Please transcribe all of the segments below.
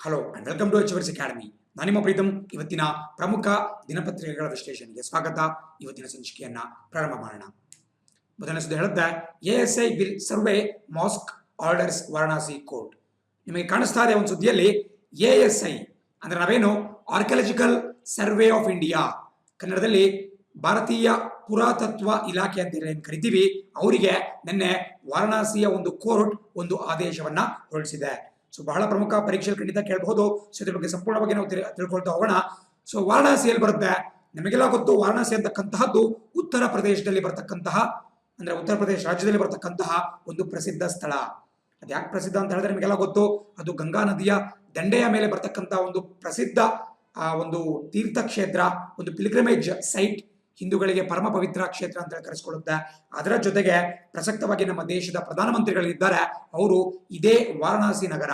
Hello and welcome to H academy. ನಾನು ನಿಮ್ಮ ಪ್ರೀತಂ. ಇವತ್ತಿನ ಪ್ರಮುಖ ದಿನಪತ್ರಿಕೆಗಳ ವಿಶ್ಲೇಷಣೆಗೆ ಸ್ವಾಗತ. ಇವತ್ತಿನ ಸಂಚಿಕೆಯನ್ನ ಪ್ರಾರಂಭ ಮಾಡೋಣ. ಮೊದಲನೇ ಸುದ್ದಿ ಹೇಳುತ್ತೆ, ASI will survey mask orders Varanasi court. ನಿಮಗೆ ಕಾಣಿಸ್ತಾ ಇದೆ ಒಂದು ಸುದ್ದಿಯಲ್ಲಿ ಎಎಸ್ಐ ಅಂದ್ರೆ ನಾವೇನು ಆರ್ಕಿಯಾಲಜಿಕಲ್ ಸರ್ವೆ ಆಫ್ ಇಂಡಿಯಾ, ಕನ್ನಡದಲ್ಲಿ ಭಾರತೀಯ ಪುರಾತತ್ವ ಇಲಾಖೆ ಅಂತ ಏನು ಕರಿತೀವಿ, ಅವರಿಗೆ ನಿನ್ನೆ ವಾರಣಾಸಿಯ ಒಂದು ಕೋರ್ಟ್ ಒಂದು ಆದೇಶವನ್ನ ಹೊರಡಿಸಿದೆ. ಸೊ ಬಹಳ ಪ್ರಮುಖ ಪರೀಕ್ಷೆ ಖಂಡಿತ ಕೇಳಬಹುದು. ಸೊ ಇದ್ರ ಬಗ್ಗೆ ಸಂಪೂರ್ಣವಾಗಿ ನಾವು ತಿಳ್ಕೊಳ್ತಾ ಹೋಗೋಣ. ಸೊ ವಾರಣಾಸಿಯಲ್ಲಿ ಬರುತ್ತೆ, ನಿಮಗೆಲ್ಲ ಗೊತ್ತು, ವಾರಣಾಸಿ ಅಂತಕ್ಕಂತಹದ್ದು ಉತ್ತರ ಪ್ರದೇಶದಲ್ಲಿ ಬರ್ತಕ್ಕಂತಹ, ಅಂದ್ರೆ ಉತ್ತರ ಪ್ರದೇಶ ರಾಜ್ಯದಲ್ಲಿ ಬರ್ತಕ್ಕಂತಹ ಒಂದು ಪ್ರಸಿದ್ಧ ಸ್ಥಳ. ಅದು ಯಾಕೆ ಪ್ರಸಿದ್ಧ ಅಂತ ಹೇಳಿದ್ರೆ ನಿಮಗೆಲ್ಲ ಗೊತ್ತು, ಅದು ಗಂಗಾ ನದಿಯ ದಂಡೆಯ ಮೇಲೆ ಬರ್ತಕ್ಕಂತಹ ಒಂದು ಪ್ರಸಿದ್ಧ ಒಂದು ತೀರ್ಥಕ್ಷೇತ್ರ, ಒಂದು ಪಿಲ್ಗ್ರಿಮೇಜ್ ಸೈಟ್, ಹಿಂದೂಗಳಿಗೆ ಪರಮ ಪವಿತ್ರ ಕ್ಷೇತ್ರ ಅಂತ ಕರೆಸಿಕೊಳ್ಳುತ್ತೆ. ಅದರ ಜೊತೆಗೆ ಪ್ರಸಕ್ತವಾಗಿ ನಮ್ಮ ದೇಶದ ಪ್ರಧಾನಮಂತ್ರಿಗಳಿದ್ದಾರೆ, ಅವರು ಇದೇ ವಾರಣಾಸಿ ನಗರ,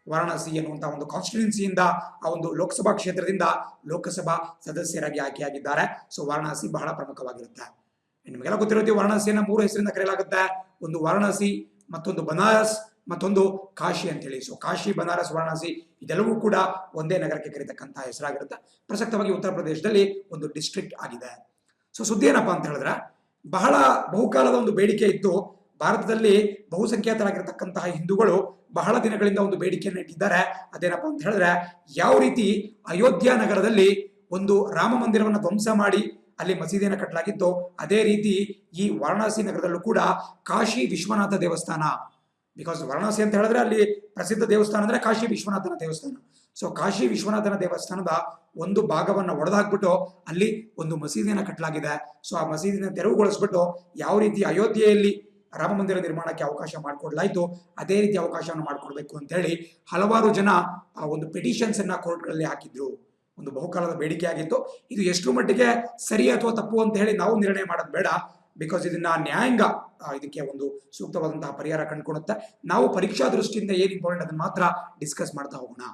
ವಾರಣಾಸಿ ಎನ್ನುವಂತಹ ಒಂದು ಕಾನ್ಸ್ಟಿಟ್ಯೂನ್ಸಿಯಿಂದ, ಆ ಒಂದು ಲೋಕಸಭಾ ಕ್ಷೇತ್ರದಿಂದ ಲೋಕಸಭಾ ಸದಸ್ಯರಾಗಿ ಆಯ್ಕೆಯಾಗಿದ್ದಾರೆ. ಸೊ ವಾರಣಾಸಿ ಬಹಳ ಪ್ರಮುಖವಾಗಿರುತ್ತೆ. ನಿಮಗೆಲ್ಲ ಗೊತ್ತಿರುತ್ತೆ, ವಾರಣಾಸಿಯನ್ನ 3 ಹೆಸರಿಂದ ಕರೆಯಲಾಗುತ್ತೆ. ಒಂದು ವಾರಣಾಸಿ, ಮತ್ತೊಂದು ಬನಾರಸ್, ಮತ್ತೊಂದು ಕಾಶಿ ಅಂತ ಹೇಳಿ. ಸೊ ಕಾಶಿ, ಬನಾರಸ್, ವಾರಣಾಸಿ ಇದೆಲ್ಲವೂ ಕೂಡ ಒಂದೇ ನಗರಕ್ಕೆ ಕರೀತಕ್ಕಂತಹ ಹೆಸರಾಗಿರುತ್ತೆ. ಪ್ರಸಕ್ತವಾಗಿ ಉತ್ತರ ಪ್ರದೇಶದಲ್ಲಿ ಒಂದು ಡಿಸ್ಟ್ರಿಕ್ಟ್ ಆಗಿದೆ. ಸೊ ಸುದ್ದಿ ಏನಪ್ಪಾ ಅಂತ ಹೇಳಿದ್ರೆ, ಬಹಳ ಬಹುಕಾಲದ ಒಂದು ಬೇಡಿಕೆ ಇತ್ತು. ಭಾರತದಲ್ಲಿ ಬಹುಸಂಖ್ಯಾತರಾಗಿರ್ತಕ್ಕಂತಹ ಹಿಂದೂಗಳು ಬಹಳ ದಿನಗಳಿಂದ ಒಂದು ಬೇಡಿಕೆಯನ್ನು ಇಟ್ಟಿದ್ದಾರೆ. ಅದೇನಪ್ಪಾ ಅಂತ ಹೇಳಿದ್ರೆ, ಯಾವ ರೀತಿ ಅಯೋಧ್ಯ ನಗರದಲ್ಲಿ ಒಂದು ರಾಮ ಮಂದಿರವನ್ನು ಧ್ವಂಸ ಮಾಡಿ ಅಲ್ಲಿ ಮಸೀದಿಯನ್ನು ಕಟ್ಟಲಾಗಿತ್ತು, ಅದೇ ರೀತಿ ಈ ವಾರಣಾಸಿ ನಗರದಲ್ಲೂ ಕೂಡ ಕಾಶಿ ವಿಶ್ವನಾಥ ದೇವಸ್ಥಾನ, ಬಿಕಾಸ್ ವಾರಣಾಸಿ ಅಂತ ಹೇಳಿದ್ರೆ ಅಲ್ಲಿ ಪ್ರಸಿದ್ಧ ದೇವಸ್ಥಾನ ಅಂದ್ರೆ ಕಾಶಿ ವಿಶ್ವನಾಥನ ದೇವಸ್ಥಾನ. ಸೊ ಕಾಶಿ ವಿಶ್ವನಾಥನ ದೇವಸ್ಥಾನದ ಒಂದು ಭಾಗವನ್ನ ಒಡೆದಾಕ್ಬಿಟ್ಟು ಅಲ್ಲಿ ಒಂದು ಮಸೀದಿಯನ್ನು ಕಟ್ಟಲಾಗಿದೆ. ಸೊ ಆ ಮಸೀದಿನ ತೆರವುಗೊಳಿಸ್ಬಿಟ್ಟು ಯಾವ ರೀತಿ ಅಯೋಧ್ಯೆಯಲ್ಲಿ ರಾಮ ಮಂದಿರ ನಿರ್ಮಾಣಕ್ಕೆ ಅವಕಾಶ ಮಾಡಿಕೊಡ್ಲಾಯ್ತು, ಅದೇ ರೀತಿ ಅವಕಾಶವನ್ನು ಮಾಡಿಕೊಡ್ಬೇಕು ಅಂತ ಹೇಳಿ ಹಲವಾರು ಜನ ಆ ಒಂದು ಪಿಟಿಷನ್ಸ್ ಅನ್ನ ಕೋರ್ಟ್ಗಳಲ್ಲಿ ಹಾಕಿದ್ರು. ಒಂದು ಬಹುಕಾಲದ ಬೇಡಿಕೆ ಆಗಿತ್ತು. ಇದು ಎಷ್ಟು ಮಟ್ಟಿಗೆ ಸರಿ ಅಥವಾ ತಪ್ಪು ಅಂತ ಹೇಳಿ ನಾವು ನಿರ್ಣಯ ಮಾಡೋದು ಬೇಡ, ಬಿಕಾಸ್ ಇದನ್ನ ನ್ಯಾಯಾಂಗ ಇದಕ್ಕೆ ಒಂದು ಸೂಕ್ತವಾದಂತಹ ಪರಿಹಾರ ಕಂಡುಕೊಳ್ಳುತ್ತೆ. ನಾವು ಪರೀಕ್ಷಾ ದೃಷ್ಟಿಯಿಂದ ಏನ್ ಇಂಪಾರ್ಟೆಂಟ್ ಅದನ್ನ ಮಾತ್ರ ಡಿಸ್ಕಸ್ ಮಾಡ್ತಾ ಹೋಗೋಣ.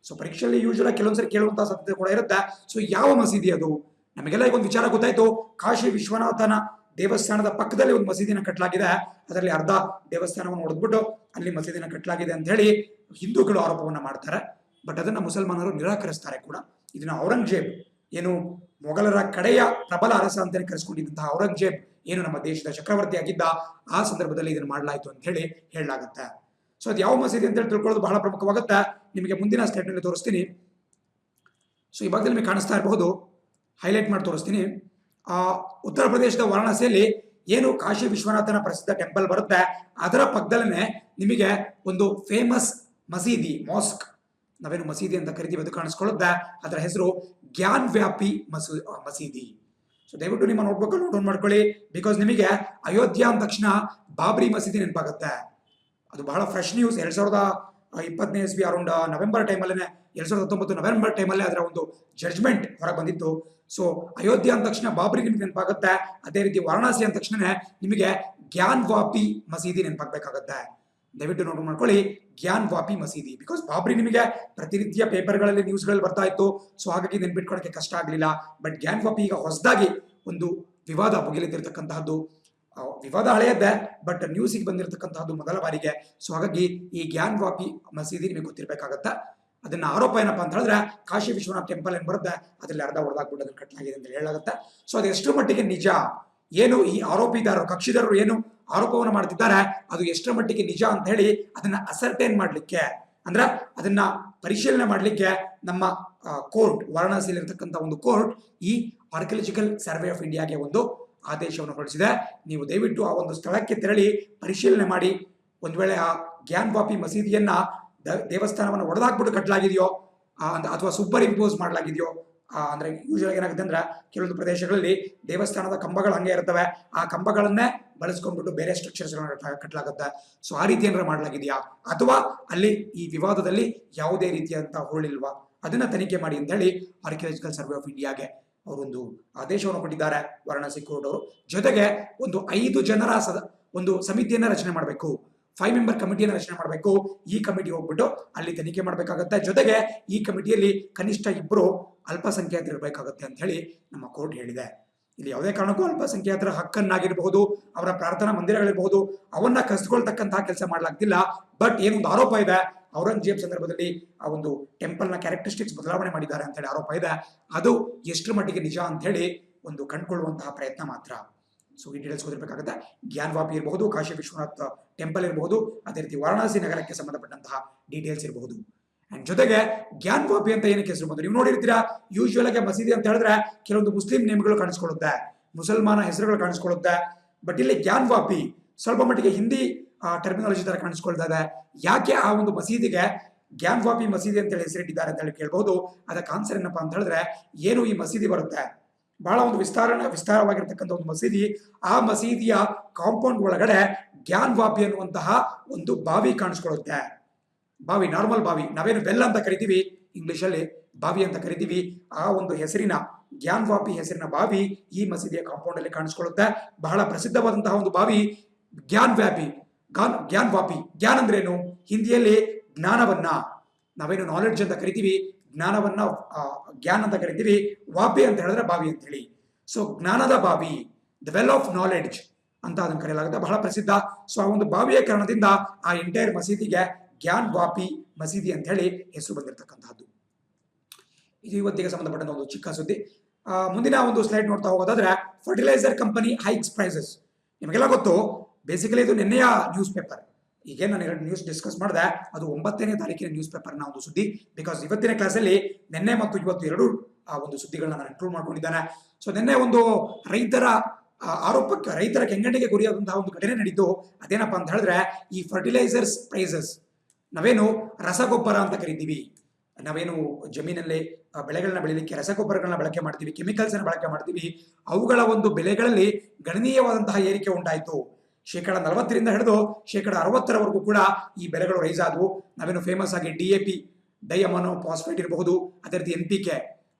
ಸೊ ಪರೀಕ್ಷೆಯಲ್ಲಿ ಯೂಶುವಲ್ ಕೆಲವೊಂದ್ಸರಿ ಕೇಳುವಂತಹ ಸಾಧ್ಯತೆ ಕೂಡ ಇರುತ್ತೆ. ಸೊ ಯಾವ ಮಸೀದಿ ಅದು? ನಮಗೆಲ್ಲ ಈಗ ಒಂದು ವಿಚಾರ ಗೊತ್ತಾಯ್ತು, ಕಾಶಿ ವಿಶ್ವನಾಥನ ದೇವಸ್ಥಾನದ ಪಕ್ಕದಲ್ಲಿ ಒಂದು ಮಸೀದಿನ ಕಟ್ಟಲಾಗಿದೆ, ಅದರಲ್ಲಿ ಅರ್ಧ ದೇವಸ್ಥಾನವನ್ನು ಹೊಡೆದ್ಬಿಟ್ಟು ಅಲ್ಲಿ ಮಸೀದಿನ ಕಟ್ಟಲಾಗಿದೆ ಅಂತ ಹೇಳಿ ಹಿಂದೂಗಳು ಆರೋಪವನ್ನ ಮಾಡ್ತಾರೆ. ಬಟ್ ಅದನ್ನ ಮುಸಲ್ಮಾನರು ನಿರಾಕರಿಸ್ತಾರೆ ಕೂಡ. ಇದನ್ನ ಔರಂಗಜೇಬ್, ಏನು ಮೊಘಲರ ಕಡೆಯ ಪ್ರಬಲ ಅರಸ ಅಂತ ಕರೆಸ್ಕೊಂಡಿದ್ದಂತಹ ಔರಂಗಜೇಬ್ ಏನು ನಮ್ಮ ದೇಶದ ಚಕ್ರವರ್ತಿ ಆಗಿದ್ದ, ಆ ಸಂದರ್ಭದಲ್ಲಿ ಇದನ್ನು ಮಾಡಲಾಯಿತು ಅಂತ ಹೇಳಿ ಹೇಳಲಾಗುತ್ತೆ. ಸೊ ಅದು ಯಾವ ಮಸೀದಿ ಅಂತ ಹೇಳಿ ತಿಳ್ಕೊಳ್ಳೋದು ಬಹಳ ಪ್ರಮುಖವಾಗುತ್ತೆ. ನಿಮಗೆ ಮುಂದಿನ ಸ್ಟೇಟ್ನಲ್ಲಿ ತೋರಿಸ್ತೀನಿ. ಸೊ ಈ ಭಾಗದಲ್ಲಿ ನಿಮಗೆ ಕಾಣಿಸ್ತಾ ಇರಬಹುದು, ಹೈಲೈಟ್ ಮಾಡಿ ತೋರಿಸ್ತೀನಿ. ಉತ್ತರ ಪ್ರದೇಶದ ವಾರಣಾಸಿಯಲ್ಲಿ ಏನು ಕಾಶಿ ವಿಶ್ವನಾಥನ ಪ್ರಸಿದ್ಧ ಟೆಂಪಲ್ ಬರುತ್ತೆ, ಅದರ ಪಕ್ಕದಲ್ಲೇ ನಿಮಗೆ ಒಂದು ಫೇಮಸ್ ಮಸೀದಿ, ಮಾಸ್ಕ್, ನಾವೇನು ಮಸೀದಿ ಅಂತ ಕರಿತೀವಿ, ಅದು ಕಾಣಿಸ್ಕೊಳ್ಳುತ್ತೆ. ಅದರ ಹೆಸರು ಜ್ಞಾನ್ ವ್ಯಾಪಿ ಮಸೀದಿ. ಸೊ ದಯವಿಟ್ಟು ನಿಮ್ಮ ನೋಟ್ಬುಕ್ ನೋಟ್ ಮಾಡ್ಕೊಳ್ಳಿ, ಬಿಕಾಸ್ ನಿಮಗೆ ಅಯೋಧ್ಯ ಅಂದ ತಕ್ಷಣ ಬಾಬ್ರಿ ಮಸೀದಿ ನೆನಪಾಗುತ್ತೆ. ಅದು ಬಹಳ ಫ್ರೆಶ್ ನ್ಯೂಸ್. 2020ನೇ ಇಸ್ವಿ ಅರೌಂಡ್ ನವೆಂಬರ್ ಟೈಮಲ್ಲೇ, 2019 ನವೆಂಬರ್ ಟೈಮಲ್ಲೇ ಅದರ ಒಂದು ಜಡ್ಜ್ಮೆಂಟ್ ಹೊರಗೆ ಬಂದಿತ್ತು. ಸೊ ಅಯೋಧ್ಯ ಅಂದ ತಕ್ಷಣ ಬಾಬ್ರಿ ನಿಮ್ಗೆ ನೆನಪಾಗುತ್ತೆ. ಅದೇ ರೀತಿ ವಾರಣಾಸಿ ಅಂದ ತಕ್ಷಣ ನಿಮಗೆ ಜ್ಞಾನ್ ವಾಪಿ ಮಸೀದಿ ನೆನಪಾಗಬೇಕಾಗತ್ತೆ. ದಯವಿಟ್ಟು ನೋಟ್ ಮಾಡ್ಕೊಳ್ಳಿ, ಜ್ಞಾನ್ ವಾಪಿ ಮಸೀದಿ. ಬಿಕಾಸ್ ಬಾಬ್ರಿ ನಿಮಗೆ ಪ್ರತಿನಿತ್ಯ ಪೇಪರ್ಗಳಲ್ಲಿ ನ್ಯೂಸ್ಗಳಲ್ಲಿ ಬರ್ತಾ ಇತ್ತು. ಸೊ ಹಾಗಾಗಿ ನೆನ್ಪಿಟ್ಕೊಳ್ಳೋಕೆ ಕಷ್ಟ ಆಗಲಿಲ್ಲ. ಬಟ್ ಜ್ಞಾನ್ ವಾಪಿ ಈಗ ಹೊಸದಾಗಿ ಒಂದು ವಿವಾದ ಭುಗಿಲೆದ್ದಿರ್ತಕ್ಕಂತಹದ್ದು. ವಿವಾದ ಹಳೆಯದ್ದೇ, ಬಟ್ ನ್ಯೂಸಿಗೆ ಬಂದಿರತಕ್ಕಂತಹದ್ದು ಮೊದಲ ಬಾರಿಗೆ. ಸೊ ಹಾಗಾಗಿ ಈ ಜ್ಞಾನ್ ವಾಪಿ ಮಸೀದಿ ನಿಮಗೆ ಗೊತ್ತಿರಬೇಕಾಗತ್ತೆ. ಅದನ್ನ ಆರೋಪ ಏನಪ್ಪಾ ಅಂತ ಹೇಳಿದ್ರೆ, ಕಾಶಿ ವಿಶ್ವನಾಥ್ ಟೆಂಪಲ್ ಏನ್ ಬರುತ್ತೆ ಅದರಲ್ಲಿ ಅರ್ಧ ಹೊಡೆದಾಕ್ಬಿಟ್ಟು ಅದನ್ನು ಕಟ್ಟಲಾಗಿದೆ ಅಂತ ಹೇಳಲಾಗುತ್ತೆ. ಸೊ ಅದು ಎಷ್ಟು ಮಟ್ಟಿಗೆ ನಿಜ, ಏನು ಈ ಆರೋಪಿದಾರರು, ಕಕ್ಷಿದಾರರು ಏನು ಆರೋಪವನ್ನು ಮಾಡ್ತಿದ್ದಾರೆ, ಅದು ಎಷ್ಟರ ಮಟ್ಟಿಗೆ ನಿಜ ಅಂತ ಹೇಳಿ ಅದನ್ನ ಅಸರ್ಟೈನ್ ಮಾಡ್ಲಿಕ್ಕೆ, ಅಂದ್ರೆ ಅದನ್ನ ಪರಿಶೀಲನೆ ಮಾಡ್ಲಿಕ್ಕೆ ನಮ್ಮ ಕೋರ್ಟ್, ವಾರಣಾಸಿಯಲ್ಲಿ ಇರತಕ್ಕಂತ ಒಂದು ಕೋರ್ಟ್ ಈ ಆರ್ಕಿಯಾಲಜಿಕಲ್ ಸರ್ವೆ ಆಫ್ ಇಂಡಿಯಾಗೆ ಒಂದು ಆದೇಶವನ್ನು ಹೊರಡಿಸಿದೆ. ನೀವು ದಯವಿಟ್ಟು ಆ ಒಂದು ಸ್ಥಳಕ್ಕೆ ತೆರಳಿ ಪರಿಶೀಲನೆ ಮಾಡಿ. ಒಂದ್ ವೇಳೆ ಆ ಜ್ಞಾನ್ ವಾಪಿ ಮಸೀದಿಯನ್ನ ದೇವಸ್ಥಾನವನ್ನು ಒಡೆದಾಕ್ಬಿಟ್ಟು ಕಟ್ಟಲಾಗಿದೆಯೋ ಅಥವಾ ಸೂಪರ್ ಇಂಪೋಸ್ ಮಾಡಲಾಗಿದೆಯೋ, ಅಂದ್ರೆ ಯೂಶುವಲ್ ಏನಾಗುತ್ತೆ ಅಂದ್ರೆ ಕೆಲವೊಂದು ಪ್ರದೇಶಗಳಲ್ಲಿ ದೇವಸ್ಥಾನದ ಕಂಬಗಳು ಹಂಗೆ ಇರ್ತವೆ, ಆ ಕಂಬಗಳನ್ನೇ ಬಳಸ್ಕೊಂಡ್ಬಿಟ್ಟು ಬೇರೆ ಸ್ಟ್ರಕ್ಚರ್ಸ್ ಕಟ್ಟಲಾಗುತ್ತೆ. ಸೊ ಆ ರೀತಿ ಏನಾದ್ರು ಮಾಡಲಾಗಿದೆಯಾ, ಅಥವಾ ಅಲ್ಲಿ ಈ ವಿವಾದದಲ್ಲಿ ಯಾವುದೇ ರೀತಿಯಂತ ಹೋಳಿಲ್ವಾ, ಅದನ್ನ ತನಿಖೆ ಮಾಡಿ ಅಂತ ಹೇಳಿ ಆರ್ಕಿಯಾಲಜಿಕಲ್ ಸರ್ವೆ ಆಫ್ ಇಂಡಿಯಾಗೆ ಅವರೊಂದು ಆದೇಶವನ್ನು ಕೊಟ್ಟಿದ್ದಾರೆ ವಾರಣಾಸಿ ಕೋರ್ಟ್ ಅವರು. ಜೊತೆಗೆ ಒಂದು 5 ಜನರ ಒಂದು ಸಮಿತಿಯನ್ನ ರಚನೆ ಮಾಡಬೇಕು, 5 ಮೆಂಬರ್ ಕಮಿಟಿಯನ್ನು ರಚನೆ ಮಾಡಬೇಕು. ಈ ಕಮಿಟಿ ಹೋಗ್ಬಿಟ್ಟು ಅಲ್ಲಿ ತನಿಖೆ ಮಾಡಬೇಕಾಗತ್ತೆ. ಜೊತೆಗೆ ಈ ಕಮಿಟಿಯಲ್ಲಿ ಕನಿಷ್ಠ 2 ಅಲ್ಪಸಂಖ್ಯಾತರು ಇರಬೇಕಾಗುತ್ತೆ ಅಂತ ಹೇಳಿ ನಮ್ಮ ಕೋರ್ಟ್ ಹೇಳಿದೆ. ಇಲ್ಲಿ ಯಾವುದೇ ಕಾರಣಕ್ಕೂ ಅಲ್ಪಸಂಖ್ಯಾತರ ಹಕ್ಕನ್ನಾಗಿರಬಹುದು, ಅವರ ಪ್ರಾರ್ಥನಾ ಮಂದಿರಗಳಿರಬಹುದು, ಅವನ್ನ ಕಸಿದುಕೊಳ್ತಕ್ಕಂತಹ ಕೆಲಸ ಮಾಡಲಾಗ್ತಿಲ್ಲ. ಬಟ್ ಏನೊಂದು ಆರೋಪ ಇದೆ, ಔರಂಗಜೇಬ್ ಸಂದರ್ಭದಲ್ಲಿ ಆ ಒಂದು ಟೆಂಪಲ್ನ ಕ್ಯಾರೆಕ್ಟರಿಸ್ಟಿಕ್ಸ್ ಬದಲಾವಣೆ ಮಾಡಿದ್ದಾರೆ ಅಂತ ಹೇಳಿ ಆರೋಪ ಇದೆ. ಅದು ಎಷ್ಟರ ಮಟ್ಟಿಗೆ ನಿಜ ಅಂತ ಹೇಳಿ ಒಂದು ಕಂಡುಕೊಳ್ಳುವಂತಹ ಪ್ರಯತ್ನ ಮಾತ್ರ. ಸೊ ಈ ಡೀಟೇಲ್ಸ್ ಓದಿರಬೇಕಾಗುತ್ತೆ. ಜ್ಞಾನವಾಪಿ ಇರಬಹುದು, ಕಾಶಿ ವಿಶ್ವನಾಥ್ ಟೆಂಪಲ್ ಇರಬಹುದು, ಅದೇ ರೀತಿ ವಾರಣಾಸಿ ನಗರಕ್ಕೆ ಸಂಬಂಧಪಟ್ಟಂತಹ ಡೀಟೇಲ್ಸ್ ಇರಬಹುದು. ಅಂಡ್ ಜೊತೆಗೆ ಜ್ಞಾನವಾಪಿ ಅಂತ ಏನಕ್ಕೆ ಹೆಸರು ಬಂತು ನೀವು ನೋಡಿರ್ತೀರಾ. ಯೂಶುವಲ್ ಆಗಿ ಮಸೀದಿ ಅಂತ ಹೇಳಿದ್ರೆ ಕೆಲವೊಂದು ಮುಸ್ಲಿಂ ನೇಮ್ಗಳು ಕಾಣಿಸ್ಕೊಳ್ಳುತ್ತೆ, ಮುಸಲ್ಮಾನ ಹೆಸರುಗಳು ಕಾಣಿಸ್ಕೊಳ್ಳುತ್ತೆ. ಬಟ್ ಇಲ್ಲಿ ಜ್ಞಾನವಾಪಿ ಸ್ವಲ್ಪ ಮಟ್ಟಿಗೆ ಹಿಂದಿ ಟರ್ಮಿನಾಲಜಿ ತರ ಕಾಣಿಸ್ಕೊಳ್ತಾ ಇದೆ. ಯಾಕೆ ಆ ಒಂದು ಮಸೀದಿಗೆ ಜ್ಞಾನವಾಪಿ ಮಸೀದಿ ಅಂತ ಹೇಳಿ ಹೆಸರಿಟ್ಟಿದ್ದಾರೆ ಅಂತ ಹೇಳಿ ಕೇಳಬಹುದು. ಅದಕ್ಕೆ ಆನ್ಸರ್ ಏನಪ್ಪಾ ಅಂತ ಹೇಳಿದ್ರೆ, ಏನು ಈ ಮಸೀದಿ ಬರುತ್ತೆ, ಬಹಳ ಒಂದು ವಿಸ್ತಾರವಾಗಿರ್ತಕ್ಕಂಥ ಒಂದು ಮಸೀದಿ. ಆ ಮಸೀದಿಯ ಕಾಂಪೌಂಡ್ ಒಳಗಡೆ ಜ್ಞಾನವಾಪಿ ಅನ್ನುವಂತಹ ಒಂದು ಬಾವಿ ಕಾಣಿಸ್ಕೊಳ್ಳುತ್ತೆ. ಬಾವಿ, ನಾರ್ಮಲ್ ಬಾವಿ, ನಾವೇನು ವೆಲ್ ಅಂತ ಕರಿತೀವಿ, ಇಂಗ್ಲಿಷ್ ಅಲ್ಲಿ ಬಾವಿ ಅಂತ ಕರಿತೀವಿ. ಆ ಒಂದು ಹೆಸರಿನ ಜ್ಞಾನವಾಪಿ ಹೆಸರಿನ ಬಾವಿ ಈ ಮಸೀದಿಯ ಕಾಂಪೌಂಡ್ ಅಲ್ಲಿ ಕಾಣಿಸ್ಕೊಳ್ಳುತ್ತೆ. ಬಹಳ ಪ್ರಸಿದ್ಧವಾದಂತಹ ಒಂದು ಬಾವಿ ಜ್ಞಾನವಾಪಿ. ಜ್ಞಾನ ಅಂದ್ರೇನು, ಹಿಂದಿಯಲ್ಲಿ ಜ್ಞಾನವನ್ನ ನಾವೇನು ನಾಲೆಡ್ಜ್ ಅಂತ ಕರಿತೀವಿ, ಜ್ಞಾನವನ್ನ ಜ್ಞಾನ ಅಂತ ಕರಿತೀವಿ, ವಾಪಿ ಅಂತ ಹೇಳಿದ್ರೆ ಬಾವಿ ಅಂತ ಹೇಳಿ. ಸೊ ಜ್ಞಾನದ ಬಾವಿ, ದ ವೆಲ್ ಆಫ್ ನಾಲೆಡ್ಜ್ ಅಂತ ಅದನ್ನು ಕರೆಯಲಾಗುತ್ತೆ, ಬಹಳ ಪ್ರಸಿದ್ಧ. ಸೊ ಆ ಒಂದು ಬಾವಿಯ ಕಾರಣದಿಂದ ಆ ಎಂಟೈರ್ ಮಸೀದಿಗೆ ಜ್ಞಾನವಾಪಿ ಮಸೀದಿ ಅಂತ ಹೇಳಿ ಹೆಸರು ಬಂದಿರತಕ್ಕಂತಹದ್ದು. ಇದು ಇವತ್ತಿಗೆ ಸಂಬಂಧಪಟ್ಟಂತ ಒಂದು ಚಿಕ್ಕ ಸುದ್ದಿ. ಮುಂದಿನ ಒಂದು ಸ್ಲೈಡ್ ನೋಡ್ತಾ ಹೋಗೋದಾದ್ರೆ, ಫರ್ಟಿಲೈಸರ್ ಕಂಪನಿ ಹೈಕ್ಸ್ ಪ್ರೈಸಸ್. ನಿಮಗೆಲ್ಲ ಗೊತ್ತು, ಬೇಸಿಕಲಿ ಇದು ನಿನ್ನೆಯ ನ್ಯೂಸ್ ಪೇಪರ್. ಈಗ ನಾನು 2 ನ್ಯೂಸ್ ಡಿಸ್ಕಸ್ ಮಾಡಿದೆ, ಅದು 9ನೇ ತಾರೀಕಿನ ನ್ಯೂಸ್ ಪೇಪರ್ನ ಒಂದು ಸುದ್ದಿ. ಬಿಕಾಸ್ ಇವತ್ತಿನ ಕ್ಲಾಸಲ್ಲಿ ನಿನ್ನೆ ಮತ್ತು ಇವತ್ತು 2 ಒಂದು ಸುದ್ದಿಗಳನ್ನ ನಾನು ಇನ್ಕ್ಲೂಡ್ ಮಾಡ್ಕೊಂಡಿದ್ದೇನೆ. ಸೊ ನಿನ್ನೆ ಒಂದು ರೈತರ ಆರೋಪಕ್ಕೆ, ರೈತರ ಕೆಂಗಣ್ಣಿಗೆ ಗುರಿಯಾದಂತಹ ಒಂದು ಘಟನೆ ನಡೀತು. ಅದೇನಪ್ಪಾ ಅಂತ ಹೇಳಿದ್ರೆ, ಈ ಫರ್ಟಿಲೈಸರ್ಸ್ ಪ್ರೈಸಸ್, ನಾವೇನು ರಸಗೊಬ್ಬರ ಅಂತ ಕರಿತೀವಿ, ನಾವೇನು ಜಮೀನಲ್ಲಿ ಬೆಳೆಗಳನ್ನ ಬೆಳಿಲಿಕ್ಕೆ ರಸಗೊಬ್ಬರಗಳನ್ನ ಬಳಕೆ ಮಾಡ್ತೀವಿ, ಕೆಮಿಕಲ್ಸ್ ಅನ್ನ ಬಳಕೆ ಮಾಡ್ತೀವಿ, ಅವುಗಳ ಒಂದು ಬೆಲೆಗಳಲ್ಲಿ ಗಣನೀಯವಾದಂತಹ ಏರಿಕೆ ಉಂಟಾಯಿತು. 40% ಹಿಡಿದು 60% ಕೂಡ ಈ ಬೆಲೆಗಳು ರೈಸ್ ಆದವು. ನಾವೇನು ಫೇಮಸ್ ಆಗಿ DAP, ಡೈಅಮೋನೋ ಫಾಸ್ಫೇಟ್ ಇರಬಹುದು, ಅದೇ ರೀತಿ NPK,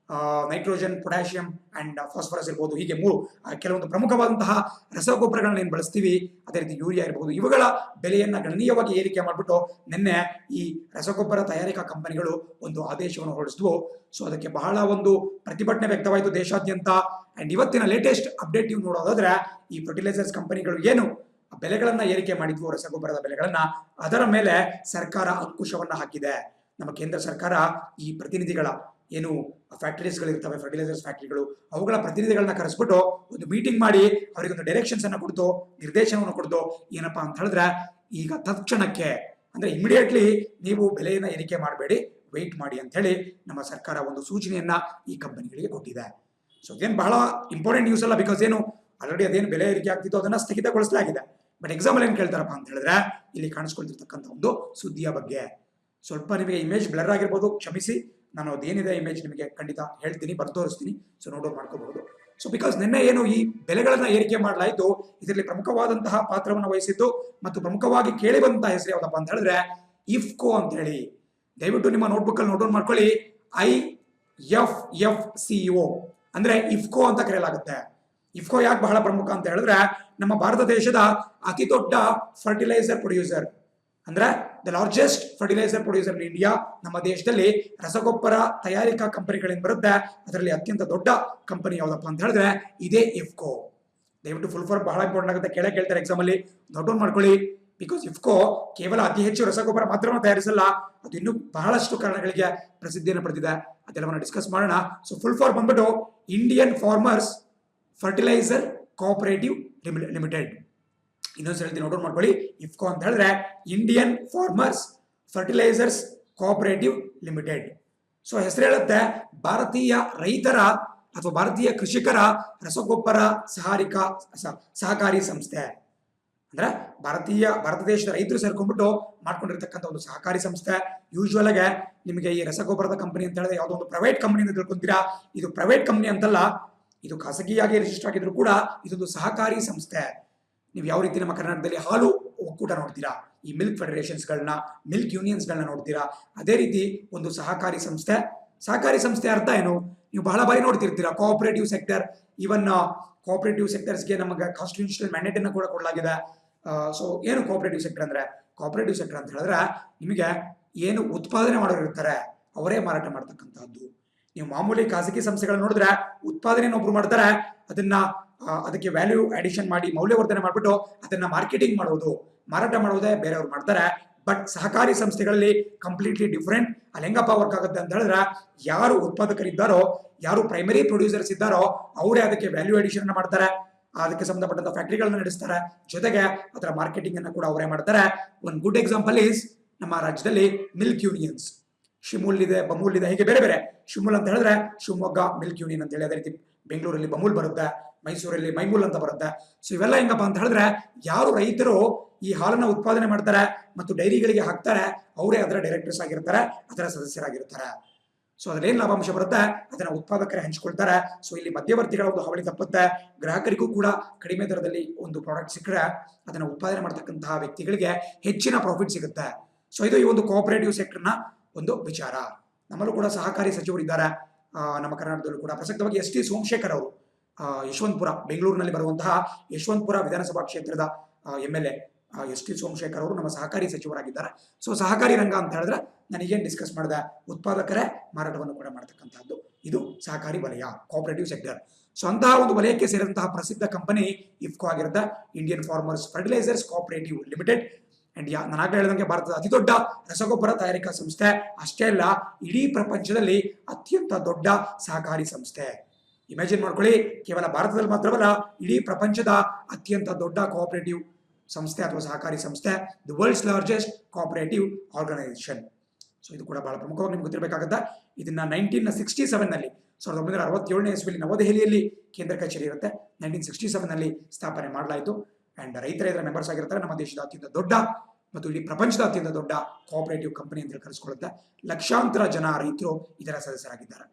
nitrogen, potassium and phosphorus ಇರಬಹುದು. ಹೀಗೆ 3 ಕೆಲವೊಂದು ಪ್ರಮುಖವಾದಂತಹ ರಸಗೊಬ್ಬರಗಳನ್ನ ಏನು ಬಳಸ್ತೀವಿ, ಅದೇ ರೀತಿ ಯೂರಿಯಾ ಇರಬಹುದು, ಇವುಗಳ ಬೆಲೆಯನ್ನ ಗಣನೀಯವಾಗಿ ಏರಿಕೆ ಮಾಡಿಬಿಟ್ಟು ನಿನ್ನೆ ಈ ರಸಗೊಬ್ಬರ ತಯಾರಿಕಾ ಕಂಪನಿಗಳು ಒಂದು ಆದೇಶವನ್ನು ಹೊರಡಿಸಿದ್ವು. ಸೊ ಅದಕ್ಕೆ ಬಹಳ ಒಂದು ಪ್ರತಿಭಟನೆ ವ್ಯಕ್ತವಾಯಿತು ದೇಶಾದ್ಯಂತ. ಅಂಡ್ ಇವತ್ತಿನ ಲೇಟೆಸ್ಟ್ ಅಪ್ಡೇಟ್ ನೀವು ನೋಡೋದಾದ್ರೆ, ಈ ಫರ್ಟಿಲೈಸರ್ಸ್ ಕಂಪನಿಗಳು ಏನು ಬೆಲೆಗಳನ್ನ ಏರಿಕೆ ಮಾಡಿದ್ವು, ರಸಗೊಬ್ಬರದ ಬೆಲೆಗಳನ್ನ, ಅದರ ಮೇಲೆ ಸರ್ಕಾರ ಅಂಕುಶವನ್ನ ಹಾಕಿದೆ. ನಮ್ಮ ಕೇಂದ್ರ ಸರ್ಕಾರ ಈ ಪ್ರತಿನಿಧಿಗಳ ಏನು ಫ್ಯಾಕ್ಟರೀಸ್ಗಳಿರ್ತವೆ, ಫರ್ಟಿಲೈಸರ್ಸ್ ಫ್ಯಾಕ್ಟರಿಗಳು, ಅವುಗಳ ಪ್ರತಿನಿಧಿಗಳನ್ನ ಕರೆಸ್ಬಿಟ್ಟು ಒಂದು ಮೀಟಿಂಗ್ ಮಾಡಿ ಅವರಿಗೆ ಒಂದು ಡೈರೆಕ್ಷನ್ಸ್ ಅನ್ನ ಕೊಡ್ತು, ನಿರ್ದೇಶನವನ್ನು ಕೊಡ್ತು. ಏನಪ್ಪಾ ಅಂತ ಹೇಳಿದ್ರೆ, ಈಗ ತಕ್ಷಣಕ್ಕೆ ಅಂದ್ರೆ ಇಮಿಡಿಯೇಟ್ಲಿ ನೀವು ಬೆಲೆಯನ್ನ ಏರಿಕೆ ಮಾಡಬೇಡಿ, ವೆಯ್ಟ್ ಮಾಡಿ ಅಂತ ಹೇಳಿ ನಮ್ಮ ಸರ್ಕಾರ ಒಂದು ಸೂಚನೆಯನ್ನ ಈ ಕಂಪನಿಗಳಿಗೆ ಕೊಟ್ಟಿದೆ. ಸೊ ಇದೇನು ಬಹಳ ಇಂಪಾರ್ಟೆಂಟ್ ನ್ಯೂಸ್ ಅಲ್ಲ. ಬಿಕಾಸ್ ಏನು ಆಲ್ರೆಡಿ ಅದೇನು ಬೆಲೆ ಏರಿಕೆ ಆಗ್ತಿತ್ತು ಅದನ್ನ ಸ್ಥಗಿತಗೊಳಿಸಲಾಗಿದೆ. ಬಟ್ ಎಕ್ಸಾಂಪಲ್ ಏನ್ ಕೇಳ್ತಾರಪ್ಪ ಅಂತ ಹೇಳಿದ್ರೆ, ಇಲ್ಲಿ ಕಾಣಿಸ್ಕೊಳ್ತಿರ್ತಕ್ಕಂಥ ಒಂದು ಸುದ್ದಿಯ ಬಗ್ಗೆ ಸ್ವಲ್ಪ ನಿಮಗೆ ಇಮೇಜ್ ಬ್ಲರ್ ಆಗಿರ್ಬೋದು, ಕ್ಷಮಿಸಿ. ನಾನು ಅದೇನಿದೆ ಇಮೇಜ್ ನಿಮಗೆ ಖಂಡಿತ ಹೇಳ್ತೀನಿ, ತೋರಿಸ್ತೀನಿ. ಸೊ ನೋಡೋದು ಮಾಡ್ಕೋಬಹುದು. ಸೊ ಬಿಕಾಸ್ ನಿನ್ನೆ ಏನು ಈ ಬೆಲೆಗಳನ್ನ ಏರಿಕೆ ಮಾಡಲಾಯಿತು, ಇದರಲ್ಲಿ ಪ್ರಮುಖವಾದಂತಹ ಪಾತ್ರವನ್ನು ವಹಿಸಿದ್ದು ಮತ್ತು ಪ್ರಮುಖವಾಗಿ ಕೇಳಿ ಬಂದಂತಹ ಹೆಸರು ಯಾವ್ದಪ್ಪ ಅಂತ ಹೇಳಿದ್ರೆ ಇಫ್ಕೋ ಅಂತ ಹೇಳಿ. ದಯವಿಟ್ಟು ನಿಮ್ಮ ನೋಟ್ಬುಕ್ ಅಲ್ಲಿ ನೋಟ್ ಮಾಡ್ಕೊಳ್ಳಿ. IFFCO ಅಂದ್ರೆ ಇಫ್ಕೋ ಅಂತ ಕರೆಯಲಾಗುತ್ತೆ. ಇಫ್ಕೋ ಯಾಕೆ ಬಹಳ ಪ್ರಮುಖ ಅಂತ ಹೇಳಿದ್ರೆ, ನಮ್ಮ ಭಾರತ ದೇಶದ ಅತಿ ದೊಡ್ಡ ಫರ್ಟಿಲೈಸರ್ ಪ್ರೊಡ್ಯೂಸರ್, ಅಂದ್ರೆ the largest fertiliser producer in India. ನಮ್ಮ ದೇಶದಲ್ಲಿ ರಸಗೊಬ್ಬರ ತಯಾರಿಕಾ ಕಂಪನಿಗಳೇನು ಬರುತ್ತೆ, ಅದರಲ್ಲಿ ಅತ್ಯಂತ ದೊಡ್ಡ ಕಂಪನಿ ಯಾವ್ದಪ್ಪ ಅಂತ ಹೇಳಿದ್ರೆ ಇದೇ ಇಫ್ಕೋ. ದಯವಿಟ್ಟು ಫುಲ್ ಫಾರ್ಮ್ ಬಹಳ ಇಂಪಾರ್ಟೆಂಟ್ ಆಗುತ್ತೆ, ಕೇಳ್ತಾರೆ ಎಕ್ಸಾಮ್ ಅಲ್ಲಿ, ನೋಟ್ ಡೌನ್ ಮಾಡ್ಕೊಳ್ಳಿ. ಬಿಕಾಸ್ ಇಫ್ಕೋ ಕೇವಲ ಅತಿ ಹೆಚ್ಚು ರಸಗೊಬ್ಬರ ಮಾತ್ರವನ್ನು ತಯಾರಿಸಲ್ಲ, ಅದು ಇನ್ನೂ ಬಹಳಷ್ಟು ಕಾರಣಗಳಿಗೆ ಪ್ರಸಿದ್ಧಿಯನ್ನು ಪಡೆದಿದೆ. ಅದೆಲ್ಲವನ್ನು ಡಿಸ್ಕಸ್ ಮಾಡೋಣ. ಸೊ ಫುಲ್ ಫಾರ್ಮ್ ಬಂದ್ಬಿಟ್ಟು Indian farmers fertiliser cooperative limited. ಇನ್ನೊಂದ್ಸಲ ಹೇಳ್ತೀನಿ, ನೋಟ್ ಮಾಡ್ಕೊಳ್ಳಿ. ಇಫ್ಕೋ ಅಂತ ಹೇಳಿದ್ರೆ Indian farmers fertilisers cooperative limited. So ಹೆಸರು ಹೇಳುತ್ತೆ ಭಾರತೀಯ ರೈತರ ಅಥವಾ ಭಾರತೀಯ ಕೃಷಿಕರ ರಸಗೊಬ್ಬರ ಸಹಕಾರಿ ಸಂಸ್ಥೆ. ಅಂದ್ರೆ ಭಾರತ ದೇಶದ ರೈತರು ಸೇರ್ಕೊಂಡ್ಬಿಟ್ಟು ಮಾಡ್ಕೊಂಡಿರ್ತಕ್ಕಂಥ ಒಂದು ಸಹಕಾರಿ ಸಂಸ್ಥೆ. ಯೂಶುವಲ್ ಆಗಿ ನಿಮಗೆ ಈ ರಸಗೊಬ್ಬರದ ಕಂಪನಿ ಅಂತ ಹೇಳಿದ್ರೆ ಯಾವುದೋ ಒಂದು ಪ್ರೈವೇಟ್ ಕಂಪನಿ ಅಂತ ತಿಳ್ಕೊಂತೀರಾ. ಇದು ಪ್ರೈವೇಟ್ ಕಂಪನಿ ಅಂತಲ್ಲ, ಇದು ಖಾಸಗಿಯಾಗಿ ರಿಜಿಸ್ಟರ್ ಆಗಿದ್ರು ಕೂಡ ಇದೊಂದು ಸಹಕಾರಿ ಸಂಸ್ಥೆ. ನೀವು ಯಾವ ರೀತಿ ನಮ್ಮ ಕರ್ನಾಟಕದಲ್ಲಿ ಹಾಲು ಒಕ್ಕೂಟ ನೋಡ್ತೀರಾ, ಈ ಮಿಲ್ಕ್ ಫೆಡರೇಷನ್ಸ್ಗಳನ್ನ, ಮಿಲ್ಕ್ ಯೂನಿಯನ್ಸ್ಗಳನ್ನ ನೋಡ್ತೀರಾ, ಅದೇ ರೀತಿ ಒಂದು ಸಹಕಾರಿ ಸಂಸ್ಥೆ. ಸಹಕಾರಿ ಸಂಸ್ಥೆ ಅರ್ಥ ಏನು, ನೀವು ಬಹಳ ಬಾರಿ ನೋಡ್ತಿರ್ತೀರಾ. ಕೋಆಪರೇಟಿವ್ ಸೆಕ್ಟರ್, ಇವನ್ ಕೋಆಪರೇಟಿವ್ ಸೆಕ್ಟರ್ಸ್ಗೆ ನಮಗೆ ಕಾನ್ಸ್ಟಿಟ್ಯೂಷನಲ್ ಮ್ಯಾಂಡೇಟ್ ಅನ್ನು ಕೂಡ ಕೊಡಲಾಗಿದೆ. ಸೊ ಏನು ಕೋಆಪರೇಟಿವ್ ಸೆಕ್ಟರ್ ಅಂದ್ರೆ, ಕೋಆಪರೇಟಿವ್ ಸೆಕ್ಟರ್ ಅಂತ ಹೇಳಿದ್ರೆ ನಿಮಗೆ ಏನು ಉತ್ಪಾದನೆ ಮಾಡೋರು ಇರ್ತಾರೆ ಅವರೇ ಮಾರಾಟ ಮಾಡ್ತಕ್ಕಂಥದ್ದು. ನೀವು ಮಾಮೂಲಿ ಖಾಸಗಿ ಸಂಸ್ಥೆಗಳನ್ನ ನೋಡಿದ್ರೆ ಉತ್ಪಾದನೆಯನ್ನು ಒಬ್ರು ಮಾಡ್ತಾರೆ, ಅದಕ್ಕೆ ವ್ಯಾಲ್ಯೂ ಅಡಿಷನ್ ಮಾಡಿ ಮೌಲ್ಯವರ್ಧನೆ ಮಾಡ್ಬಿಟ್ಟು ಅದನ್ನ ಮಾರ್ಕೆಟಿಂಗ್ ಮಾಡೋದು, ಮಾರಾಟ ಮಾಡೋದೇ ಬೇರೆಯವ್ರು ಮಾಡ್ತಾರೆ. ಬಟ್ ಸಹಕಾರಿ ಸಂಸ್ಥೆಗಳಲ್ಲಿ ಕಂಪ್ಲೀಟ್ಲಿ ಡಿಫ್ರೆಂಟ್. ಅಲ್ಲಿ ಹೆಂಗಪ್ಪ ವರ್ಕ್ ಆಗುತ್ತೆ ಅಂತ ಹೇಳಿದ್ರೆ, ಯಾರು ಉತ್ಪಾದಕರಿದ್ದಾರೋ, ಯಾರು ಪ್ರೈಮರಿ ಪ್ರೊಡ್ಯೂಸರ್ಸ್ ಇದ್ದಾರೋ ಅವರೇ ಅದಕ್ಕೆ ವ್ಯಾಲ್ಯೂ ಅಡಿಷನ್ ಮಾಡ್ತಾರೆ, ಅದಕ್ಕೆ ಸಂಬಂಧಪಟ್ಟಂತ ಫ್ಯಾಕ್ಟರಿಗಳನ್ನ ನಡೆಸ್ತಾರೆ, ಜೊತೆಗೆ ಅದರ ಮಾರ್ಕೆಟಿಂಗ್ ಅನ್ನ ಕೂಡ ಅವರೇ ಮಾಡ್ತಾರೆ. ಒಂದು ಗುಡ್ ಎಕ್ಸಾಂಪಲ್ ಈಸ್ ನಮ್ಮ ರಾಜ್ಯದಲ್ಲಿ ಮಿಲ್ಕ್ ಯೂನಿಯನ್ಸ್, ಶಿಮೂಲ್ ಇದೆ, ಬಮೂಲ್ ಇದೆ, ಹೀಗೆ ಬೇರೆ ಬೇರೆ. ಶಿಮೂಲ್ ಅಂತ ಹೇಳಿದ್ರೆ ಶಿವಮೊಗ್ಗ ಮಿಲ್ಕ್ ಯೂನಿಯನ್ ಅಂತ ಹೇಳಿ, ಅದೇ ರೀತಿ ಬೆಂಗಳೂರಲ್ಲಿ ಬಮೂಲ್ ಬರುತ್ತೆ, ಮೈಸೂರಲ್ಲಿ ಮೈಮೂಲ್ ಅಂತ ಬರುತ್ತೆ. ಸೊ ಇವೆಲ್ಲ ಹೆಂಗಪ್ಪ ಅಂತ ಹೇಳಿದ್ರೆ, ಯಾರು ರೈತರು ಈ ಹಾಲನ್ನ ಉತ್ಪಾದನೆ ಮಾಡ್ತಾರೆ ಮತ್ತು ಡೈರಿಗಳಿಗೆ ಹಾಕ್ತಾರೆ, ಅವರೇ ಅದರ ಡೈರೆಕ್ಟರ್ಸ್ ಆಗಿರ್ತಾರೆ, ಅದರ ಸದಸ್ಯರಾಗಿರ್ತಾರೆ. ಸೊ ಅದ್ರೇನ್ ಲಾಭಾಂಶ ಬರುತ್ತೆ ಅದನ್ನ ಉತ್ಪಾದಕರೇ ಹಂಚ್ಕೊಳ್ತಾರೆ. ಸೊ ಇಲ್ಲಿ ಮಧ್ಯವರ್ತಿಗಳ ಒಂದು ಹಾವಳಿ ತಪ್ಪುತ್ತೆ, ಗ್ರಾಹಕರಿಗೂ ಕೂಡ ಕಡಿಮೆ ದರದಲ್ಲಿ ಒಂದು ಪ್ರಾಡಕ್ಟ್ ಸಿಕ್ಕರೆ ಅದನ್ನ ಉತ್ಪಾದನೆ ಮಾಡ್ತಕ್ಕಂತಹ ವ್ಯಕ್ತಿಗಳಿಗೆ ಹೆಚ್ಚಿನ ಪ್ರಾಫಿಟ್ ಸಿಗುತ್ತೆ. ಸೊ ಇದು ಈ ಒಂದು ಕೋಆಪರೇಟಿವ್ ಸೆಕ್ಟರ್ನ ಒಂದು ವಿಚಾರ. ನಮ್ಮಲ್ಲೂ ಕೂಡ ಸಹಕಾರಿ ಸಚಿವರು ಇದ್ದಾರೆ ನಮ್ಮ ಕರ್ನಾಟಕದಲ್ಲೂ ಕೂಡ. ಪ್ರಸಕ್ತವಾಗಿ ಎಸ್ ಟಿ ಸೋಮಶೇಖರ್ ಅವರು ಯಶವಂತಪುರ, ಬೆಂಗಳೂರಿನಲ್ಲಿ ಬರುವಂತಹ ಯಶವಂತಪುರ ವಿಧಾನಸಭಾ ಕ್ಷೇತ್ರದ MLA ಎಸ್ ಟಿ ಸೋಮಶೇಖರ್ ಅವರು ನಮ್ಮ ಸಹಕಾರಿ ಸಚಿವರಾಗಿದ್ದಾರೆ. ಸೊ ಸಹಕಾರಿ ರಂಗ ಅಂತ ಹೇಳಿದ್ರೆ ನನಗೇನು ಡಿಸ್ಕಸ್ ಮಾಡಿದೆ, ಉತ್ಪಾದಕರೇ ಮಾರಾಟವನ್ನು ಕೂಡ ಮಾಡ್ತಕ್ಕಂಥದ್ದು, ಇದು ಸಹಕಾರಿ ವಲಯ, ಕೋಆಪರೇಟಿವ್ ಸೆಕ್ಟರ್. ಸೊ ಅಂತಹ ಒಂದು ವಲಯಕ್ಕೆ ಸೇರಿದಂತಹ ಪ್ರಸಿದ್ಧ ಕಂಪನಿ ಇಫ್ಕೋ ಆಗಿರುತ್ತೆ, Indian farmers fertilisers cooperative Limited. And ನಾನಾಗಲೇ ಹೇಳಿದಂಗೆ ಭಾರತದ ಅತಿ ದೊಡ್ಡ ರಸಗೊಬ್ಬರ ತಯಾರಿಕಾ ಸಂಸ್ಥೆ. ಅಷ್ಟೇ ಅಲ್ಲ, ಇಡೀ ಪ್ರಪಂಚದಲ್ಲಿ ಅತ್ಯಂತ ದೊಡ್ಡ ಸಹಕಾರಿ ಸಂಸ್ಥೆ. ಇಮ್ಯಾಜಿನ್ ಮಾಡ್ಕೊಳ್ಳಿ, ಕೇವಲ ಭಾರತದಲ್ಲಿ ಮಾತ್ರವಲ್ಲ, ಇಡೀ ಪ್ರಪಂಚದ ಅತ್ಯಂತ ದೊಡ್ಡ ಕೋಆಪರೇಟಿವ್ ಸಂಸ್ಥೆ ಅಥವಾ ಸಹಕಾರಿ ಸಂಸ್ಥೆ, the world's largest cooperative organisation. So ಇದು ಕೂಡ ಬಹಳ ಪ್ರಮುಖವಾಗಿ ನಿಮ್ಗೆ ಗೊತ್ತಿರಬೇಕಾಗುತ್ತೆ. ಇದನ್ನ 1967ನಲ್ಲಿ 1967ನೇ ಇಸ್ವಿಯಲ್ಲಿ ನವದೆಹಲಿಯಲ್ಲಿ ಕೇಂದ್ರ ಕಚೇರಿ ಇರುತ್ತೆ. 1967ನಲ್ಲಿ ಸ್ಥಾಪನೆ ಮಾಡಲಾಯಿತು. ಅಂಡ್ ರೈತರ ಇದರ ಮೆಂಬರ್ಸ್ ಆಗಿರ್ತಾರೆ. ನಮ್ಮ ದೇಶದ ಅತ್ಯಂತ ದೊಡ್ಡ ಮತ್ತು ಇಡೀ ಪ್ರಪಂಚದ ಅತ್ಯಂತ ದೊಡ್ಡ ಕೋಆಪರೇಟಿವ್ ಕಂಪನಿ ಅಂತ ಕರೆಸ್ಕೊಳ್ಳುತ್ತೆ. ಲಕ್ಷಾಂತರ ಜನ ರೈತರು ಇದರ ಸದಸ್ಯರಾಗಿದ್ದಾರೆ.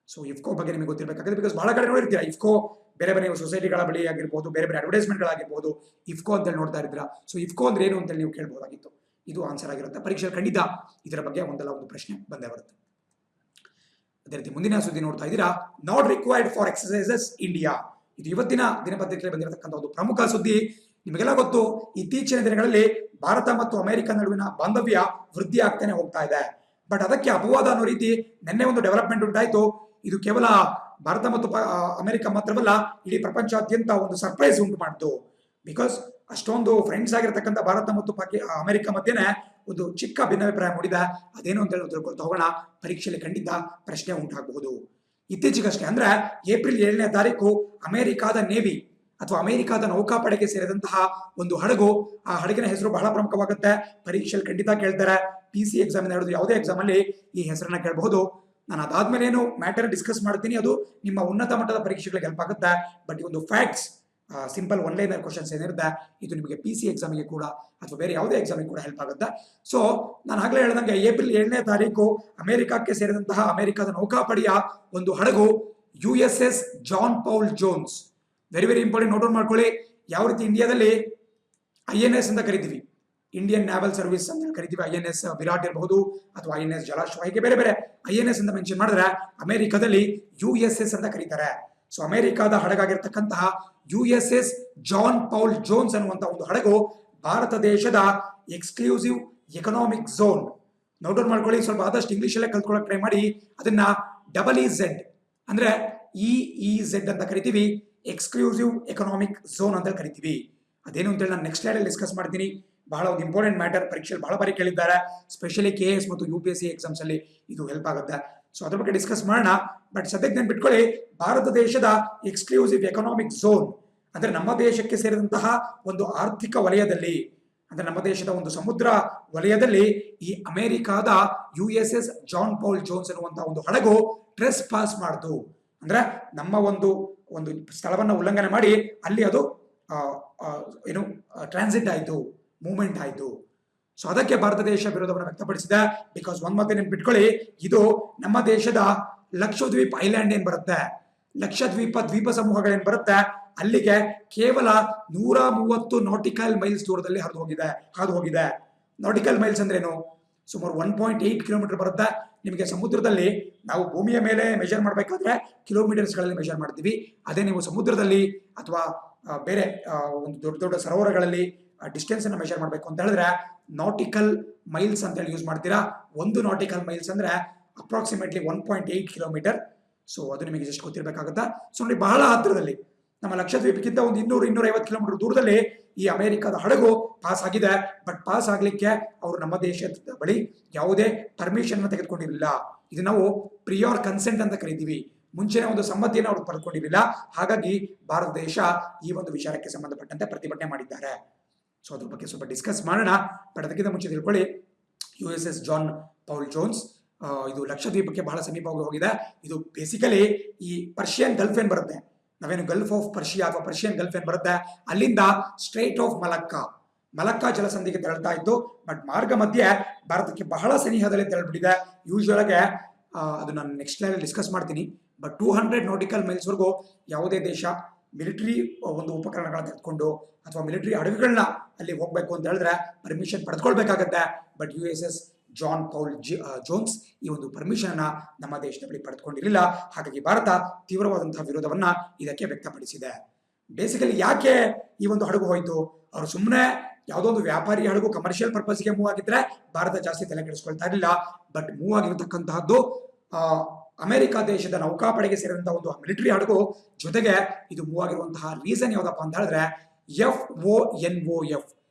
ಸೊ ಇಫ್ಕೋ ಬಗ್ಗೆ ನಿಮಗೆ ಗೊತ್ತಿರಬೇಕಾಗುತ್ತೆ, ಬಿಕಾಸ್ ಬಹಳ ಕಡೆ ನೋಡಿರ್ತೀರಾ ಇಫ್ಕೋ ಬೇರೆ ಬೇರೆ ಸೊಸೈಟಿಗಳ ಬಳಿ ಆಗಿರ್ಬೋದು, ಬೇರೆ ಬೇರೆ ಅಡ್ವರ್ಟೈಸ್ಮೆಂಟ್ಗಳಾಗಿರ್ಬೋದು, ಇಫ್ಕೋ ಅಂತೇಳಿ ನೋಡ್ತಾ ಇದ್ದೀರಾ. ಸೊ ಇಫ್ಕೋ ಅಂದ್ರೆ ಏನು ಅಂತೇಳಿ ನೀವು ಕೇಳಬಹುದಾಗಿತ್ತು. ಇದು ಆನ್ಸರ್ ಆಗಿರುತ್ತೆ. ಪರೀಕ್ಷೆ ಖಂಡಿತ ಇದರ ಬಗ್ಗೆ ಒಂದಲ್ಲ ಒಂದು ಪ್ರಶ್ನೆ ಬಂದೇ ಬರುತ್ತೆ. ಅದೇ ರೀತಿ ಮುಂದಿನ ಸುದ್ದಿ ನೋಡ್ತಾ ಇದ್ದೀರಾ, not required for exercises India. ಇದು ಇವತ್ತಿನ ದಿನಪತ್ರಿಕೆಯಲ್ಲಿ ಬಂದಿರತಕ್ಕಂಥ ಒಂದು ಪ್ರಮುಖ ಸುದ್ದಿ. ನಿಮಗೆಲ್ಲ ಗೊತ್ತು, ಇತ್ತೀಚಿನ ದಿನಗಳಲ್ಲಿ ಭಾರತ ಮತ್ತು ಅಮೆರಿಕ ನಡುವಿನ ಬಾಂಧವ್ಯ ವೃದ್ಧಿ ಆಗ್ತಾನೆ ಹೋಗ್ತಾ ಇದೆ. ಬಟ್ ಅದಕ್ಕೆ ಅಪವಾದ ಅನ್ನೋ ರೀತಿ ನಿನ್ನೆ ಒಂದು ಡೆವಲಪ್ಮೆಂಟ್ ಉಂಟಾಯಿತು. ಇದು ಕೇವಲ ಭಾರತ ಮತ್ತು ಅಮೆರಿಕ ಮಾತ್ರವಲ್ಲ, ಇಡೀ ಪ್ರಪಂಚಾದ್ಯಂತ ಒಂದು ಸರ್ಪ್ರೈಸ್ ಉಂಟು ಮಾಡಿತು. ಬಿಕಾಸ್ ಅಷ್ಟೊಂದು ಫ್ರೆಂಡ್ಸ್ ಆಗಿರ್ತಕ್ಕಂಥ ಭಾರತ ಮತ್ತು ಅಮೆರಿಕ ಮಧ್ಯೆ ಒಂದು ಚಿಕ್ಕ ಭಿನ್ನಾಭಿಪ್ರಾಯ ಮೂಡಿದೆ. ಅದೇನು ಅಂತ ಹೇಳಿ ತಿಳ್ಕೊಳ್ತಾ ಹೋಗೋಣ. ಪರೀಕ್ಷೆಯಲ್ಲಿ ಖಂಡಿತ ಪ್ರಶ್ನೆ ಉಂಟಾಗಬಹುದು. ಇತ್ತೀಚೆಗಷ್ಟೇ ಅಂದ್ರೆ ಏಪ್ರಿಲ್ 7ನೇ ತಾರೀಕು ಅಮೆರಿಕಾದ ನೇವಿ ಅಥವಾ ಅಮೆರಿಕಾದ ನೌಕಾಪಡೆಗೆ ಸೇರಿದಂತಹ ಒಂದು ಹಡಗು, ಆ ಹಡಗಿನ ಹೆಸರು ಬಹಳ ಪ್ರಮುಖವಾಗುತ್ತೆ. ಪರೀಕ್ಷೆಯಲ್ಲಿ ಖಂಡಿತ ಕೇಳ್ತಾರೆ. PC ಎಕ್ಸಾಮ್ ಹಿಡಿದು ಯಾವುದೇ ಎಕ್ಸಾಮ್ ಅಲ್ಲಿ ಈ ಹೆಸರನ್ನ ಕೇಳಬಹುದು. ನಾನು ಅದಾದ್ಮೇಲೆ ಏನು ಮ್ಯಾಟರ್ ಡಿಸ್ಕಸ್ ಮಾಡ್ತೀನಿ, ಅದು ನಿಮ್ಮ ಉನ್ನತ ಮಟ್ಟದ ಪರೀಕ್ಷೆಗಳಿಗೆ ಹೆಲ್ಪ್ ಆಗುತ್ತೆ. ಬಟ್ ಈ ಒಂದು facts, simple one liner questions ಏನಿರುತ್ತೆ, ಇದು ನಿಮಗೆ PC ಎಕ್ಸಾಮ್ಗೆ ಕೂಡ ಅಥವಾ ಬೇರೆ ಯಾವುದೇ ಎಕ್ಸಾಮ್ಗೆ ಕೂಡ ಹೆಲ್ಪ್ ಆಗುತ್ತೆ. ಸೊ ನಾನು ಆಗ್ಲೇ ಹೇಳ್ದಂಗೆ ಏಪ್ರಿಲ್ 7ನೇ ತಾರೀಕು ಅಮೆರಿಕಕ್ಕೆ ಸೇರಿದಂತಹ ಅಮೆರಿಕದ ನೌಕಾಪಡೆಯ ಒಂದು ಹಡಗು USS John Paul Jones, very very important, note down ಮಾಡ್ಕೊಳ್ಳಿ. ಯಾವ ರೀತಿ ಇಂಡಿಯಾದಲ್ಲಿ INS ಅಂತ ಕರಿತೀವಿ, ಇಂಡಿಯನ್ ನ್ಯಾವಲ್ ಸರ್ವಿಸ್ ಅಂತ ಕರಿತೀವಿ, INS ವಿರಾಟ್ ಇರಬಹುದು ಅಥವಾ INS ಜಲಾಶ್ವ, ಹೀಗೆ ಬೇರೆ ಬೇರೆ INS ಅಂತ ಮೆನ್ಷನ್ ಮಾಡಿದ್ರೆ ಅಮೆರಿಕದಲ್ಲಿ USS ಅಂತ ಕರೀತಾರೆ. ಸೊ ಅಮೆರಿಕದ ಹಡಗಾಗಿರ್ತಕ್ಕಂತಹ USS ಜಾನ್ ಪೌಲ್ ಜೋನ್ಸ್ ಅನ್ನುವಂತ ಒಂದು ಹಡಗು ಭಾರತ ದೇಶದ exclusive economic zone, note down ಮಾಡ್ಕೊಳ್ಳಿ. ಸ್ವಲ್ಪ ಆದಷ್ಟು ಇಂಗ್ಲಿಷ್ ಅಲ್ಲೇ ಕಲ್ತ್ಕೊಳ್ಳೋಕೆ ಟ್ರೈ ಮಾಡಿ. ಅದನ್ನ EEZ ಅಂದ್ರೆ EEZ ಅಂತ ಕರಿತೀವಿ, ಎಕ್ಸ್ಕ್ಲೂಸಿವ್ ಎಕನಾಮಿಕ್ ಝೋನ್ ಅಂತ ಕರಿತೀವಿ. ಅದೇನು ಅಂತೇಳಿ ನಾನು ನೆಕ್ಸ್ಟ್ ಸ್ಲೈಡ್ ಅಲ್ಲಿ ಡಿಸ್ಕಸ್ ಮಾಡ್ತೀನಿ. ಬಹಳ ಒಂದು ಇಂಪಾರ್ಟೆಂಟ್ ಮ್ಯಾಟರ್, ಪರೀಕ್ಷೆಯಲ್ಲಿ ಬಹಳ ಬಾರಿ ಕೇಳಿದ್ದಾರೆ, ಸ್ಪೆಷಲಿ KS ಮತ್ತು UPSC ಎಕ್ಸಾಮ್ಸ್ ಅಲ್ಲಿ ಇದು ಹೆಲ್ಪ್ ಆಗುತ್ತೆ. ಸೊ ಅದ್ರ ಬಗ್ಗೆ ಡಿಸ್ಕಸ್ ಮಾಡೋಣ. ಬಟ್ ಸದ್ಯಕ್ಕೆ ನೆನ್ಪಿಟ್ಕೊಳ್ಳಿ, ಭಾರತ ದೇಶದ ಎಕ್ಸ್ಕ್ಲೂಸಿವ್ ಎಕನಾಮಿಕ್ ಝೋನ್ ಅಂದ್ರೆ ನಮ್ಮ ದೇಶಕ್ಕೆ ಸೇರಿದಂತಹ ಒಂದು ಆರ್ಥಿಕ ವಲಯದಲ್ಲಿ, ಅಂದ್ರೆ ನಮ್ಮ ದೇಶದ ಒಂದು ಸಮುದ್ರ ವಲಯದಲ್ಲಿ ಈ ಅಮೆರಿಕಾದ USS ಜಾನ್ ಪೌಲ್ ಜೋನ್ಸ್ ಅನ್ನುವಂತಹ ಒಂದು ಹಡಗು ಟ್ರೆಸ್ ಪಾಸ್ ಮಾಡಿತು. ಅಂದ್ರೆ ನಮ್ಮ ಒಂದು ಸ್ಥಳವನ್ನ ಉಲ್ಲಂಘನೆ ಮಾಡಿ ಅಲ್ಲಿ ಅದು ಏನು ಟ್ರಾನ್ಸಿಟ್ ಆಯಿತು, ಮೂವ್ಮೆಂಟ್ ಆಯಿತು. ಸೊ ಅದಕ್ಕೆ ಭಾರತ ದೇಶ ವಿರೋಧವನ್ನು ವ್ಯಕ್ತಪಡಿಸಿದೆ. ಬಿಕಾಸ್ ಒಂದ್ ಮತ್ತೆ ನೆನ್ಪಿಟ್ಕೊಳ್ಳಿ, ಇದು ನಮ್ಮ ದೇಶದ ಲಕ್ಷದ್ವೀಪ್ ಐಲ್ಯಾಂಡ್ ಏನ್ ಬರುತ್ತೆ, ಲಕ್ಷದ್ವೀಪ ದ್ವೀಪ ಸಮೂಹಗಳೇನ್ ಬರುತ್ತೆ, ಅಲ್ಲಿಗೆ ಕೇವಲ 130 ನಾಟಿಕಲ್ ಮೈಲ್ಸ್ ದೂರದಲ್ಲಿ ಹಾದು ಹೋಗಿದೆ. ನಾಟಿಕಲ್ ಮೈಲ್ಸ್ ಅಂದ್ರೇನು? ಸುಮಾರು 1.8 ಕಿಲೋಮೀಟರ್ ಬರುತ್ತೆ. ನಿಮಗೆ ಸಮುದ್ರದಲ್ಲಿ ನಾವು ಭೂಮಿಯ ಮೇಲೆ ಮೆಜರ್ ಮಾಡಬೇಕಾದ್ರೆ ಕಿಲೋಮೀಟರ್ಸ್ ಗಳಲ್ಲಿ ಮೆಜರ್ ಮಾಡ್ತೀವಿ. ಅದೇ ನೀವು ಸಮುದ್ರದಲ್ಲಿ ಅಥವಾ ಬೇರೆ ಒಂದು ದೊಡ್ಡ ದೊಡ್ಡ ಸರೋವರಗಳಲ್ಲಿ ಡಿಸ್ಟೆನ್ಸ್ ಅನ್ನು ಮೆಜರ್ ಮಾಡಬೇಕು ಅಂತ ಹೇಳಿದ್ರೆ ನಾಟಿಕಲ್ ಮೈಲ್ಸ್ ಅಂತ ಹೇಳಿ ಯೂಸ್ ಮಾಡ್ತೀರಾ. ಒಂದು ನಾಟಿಕಲ್ ಮೈಲ್ಸ್ ಅಂದ್ರೆ ಅಪ್ರಾಕ್ಸಿಮೇಟ್ಲಿ 1.8 ಕಿಲೋಮೀಟರ್. ಸೊ ಅದು ನಿಮಗೆ ಜಸ್ಟ್ ಗೊತ್ತಿರಬೇಕಾಗುತ್ತಾ. ಸೊ ನೋಡಿ, ಬಹಳ ಹತ್ತಿರದಲ್ಲಿ ನಮ್ಮ ಲಕ್ಷದ್ವೀಪಕ್ಕಿಂತ ಒಂದು 200-250 ಕಿಲೋಮೀಟರ್ ದೂರದಲ್ಲಿ ಈ ಅಮೆರಿಕದ ಹಡಗು ಪಾಸ್ ಆಗಿದೆ. ಬಟ್ ಪಾಸ್ ಆಗ್ಲಿಕ್ಕೆ ಅವರು ನಮ್ಮ ದೇಶದ ಬಳಿ ಯಾವುದೇ ಪರ್ಮಿಷನ್ ತೆಗೆದುಕೊಂಡಿರಲಿಲ್ಲ. ಇದು ನಾವು ಪ್ರಿಯೋರ್ ಕನ್ಸೆಂಟ್ ಅಂತ ಕರಿತೀವಿ. ಮುಂಚಿನ ಒಂದು ಸಮ್ಮತಿಯನ್ನು ಅವರು ಪಡೆದುಕೊಂಡಿರಲಿಲ್ಲ. ಹಾಗಾಗಿ ಭಾರತ ದೇಶ ಈ ಒಂದು ವಿಚಾರಕ್ಕೆ ಸಂಬಂಧಪಟ್ಟಂತೆ ಪ್ರತಿಭಟನೆ ಮಾಡಿದ್ದಾರೆ. ಸೊ ಅದ್ರ ಬಗ್ಗೆ ಸ್ವಲ್ಪ ಡಿಸ್ಕಸ್ ಮಾಡೋಣ. ಬಟ್ ಅದಕ್ಕಿಂತ ಮುಂಚೆ ತಿಳ್ಕೊಳ್ಳಿ, USS ಜಾನ್ ಪೌಲ್ ಜೋನ್ಸ್ ಇದು ಲಕ್ಷದ್ವೀಪಕ್ಕೆ ಬಹಳ ಸಮೀಪವಾಗಿ ಹೋಗಿದೆ. ಇದು ಬೇಸಿಕಲಿ ಈ ಪರ್ಷಿಯನ್ ಗಲ್ಫ್ ಏನ್ ಬರುತ್ತೆ, ನಾವೇನು ಗಲ್ಫ್ ಆಫ್ ಪರ್ಷಿಯಾ ಅಥವಾ ಪರ್ಷಿಯನ್ ಗಲ್ಫ್ ಏನ್ ಬರುತ್ತೆ, ಅಲ್ಲಿಂದ ಸ್ಟ್ರೈಟ್ ಆಫ್ ಮಲಕ್ಕಾ ಜಲಸಂಧಿಗೆ ತೆರಳ್ತಾ ಇತ್ತು. ಬಟ್ ಮಾರ್ಗ ಮಧ್ಯೆ ಭಾರತಕ್ಕೆ ಬಹಳ ಸನಿಹದಲ್ಲಿ ತೆರಳ್ಬಿಟ್ಟಿದೆ. ಯೂಶುವಲ್ ಆಗಿ ಅದು ನಾನು ನೆಕ್ಸ್ಟ್ ಲೈನ್ ಡಿಸ್ಕಸ್ ಮಾಡ್ತೀನಿ. ಬಟ್ 200 ನಾಟಿಕಲ್ ಮೈಲ್ಸ್ ವರೆಗೂ ಯಾವುದೇ ದೇಶ ಮಿಲಿಟರಿ ಒಂದು ಉಪಕರಣಗಳನ್ನ ತೆಗೆದುಕೊಂಡು ಅಥವಾ ಮಿಲಿಟರಿ ಹಡಗುಗಳನ್ನ ಅಲ್ಲಿ ಹೋಗ್ಬೇಕು ಅಂತ ಹೇಳಿದ್ರೆ ಪರ್ಮಿಷನ್ ಪಡೆದುಕೊಳ್ಬೇಕಾಗತ್ತೆ. But USS John Paul Jones ಈ ಒಂದು ಪರ್ಮಿಷನ್ ಅನ್ನ ನಮ್ಮ ದೇಶದ ಬಳಿ ಪಡೆದುಕೊಂಡಿರಲಿಲ್ಲ. ಹಾಗಾಗಿ ಭಾರತ ತೀವ್ರವಾದಂತಹ ವಿರೋಧವನ್ನ ಇದಕ್ಕೆ ವ್ಯಕ್ತಪಡಿಸಿದೆ. ಬೇಸಿಕಲಿ ಯಾಕೆ ಈ ಒಂದು ಹಡಗು ಹೋಯ್ತು, ಅವರು ಸುಮ್ಮನೆ ಯಾವುದೋ ಒಂದು ವ್ಯಾಪಾರಿ ಹಡಗು ಕಮರ್ಷಿಯಲ್ ಪರ್ಪಸ್ಗೆ ಮೂವ್ ಆಗಿದ್ರೆ ಭಾರತ ಜಾಸ್ತಿ ತಲೆ ಕೆಡಿಸ್ಕೊಳ್ತಾ ಇರಲಿಲ್ಲ. ಬಟ್ ಮೂವ್ ಆಗಿರತಕ್ಕಂತಹದ್ದು ಅಮೆರಿಕ ದೇಶದ ನೌಕಾಪಡೆಗೆ ಸೇರಿದಂತಹ ಒಂದು ಮಿಲಿಟರಿ ಹಡಗು. ಜೊತೆಗೆ ಇದು ಮೂವ್ ಆಗಿರುವಂತಹ ರೀಸನ್ ಯಾವ್ದಪ್ಪ ಅಂತ ಹೇಳಿದ್ರೆ FONOF.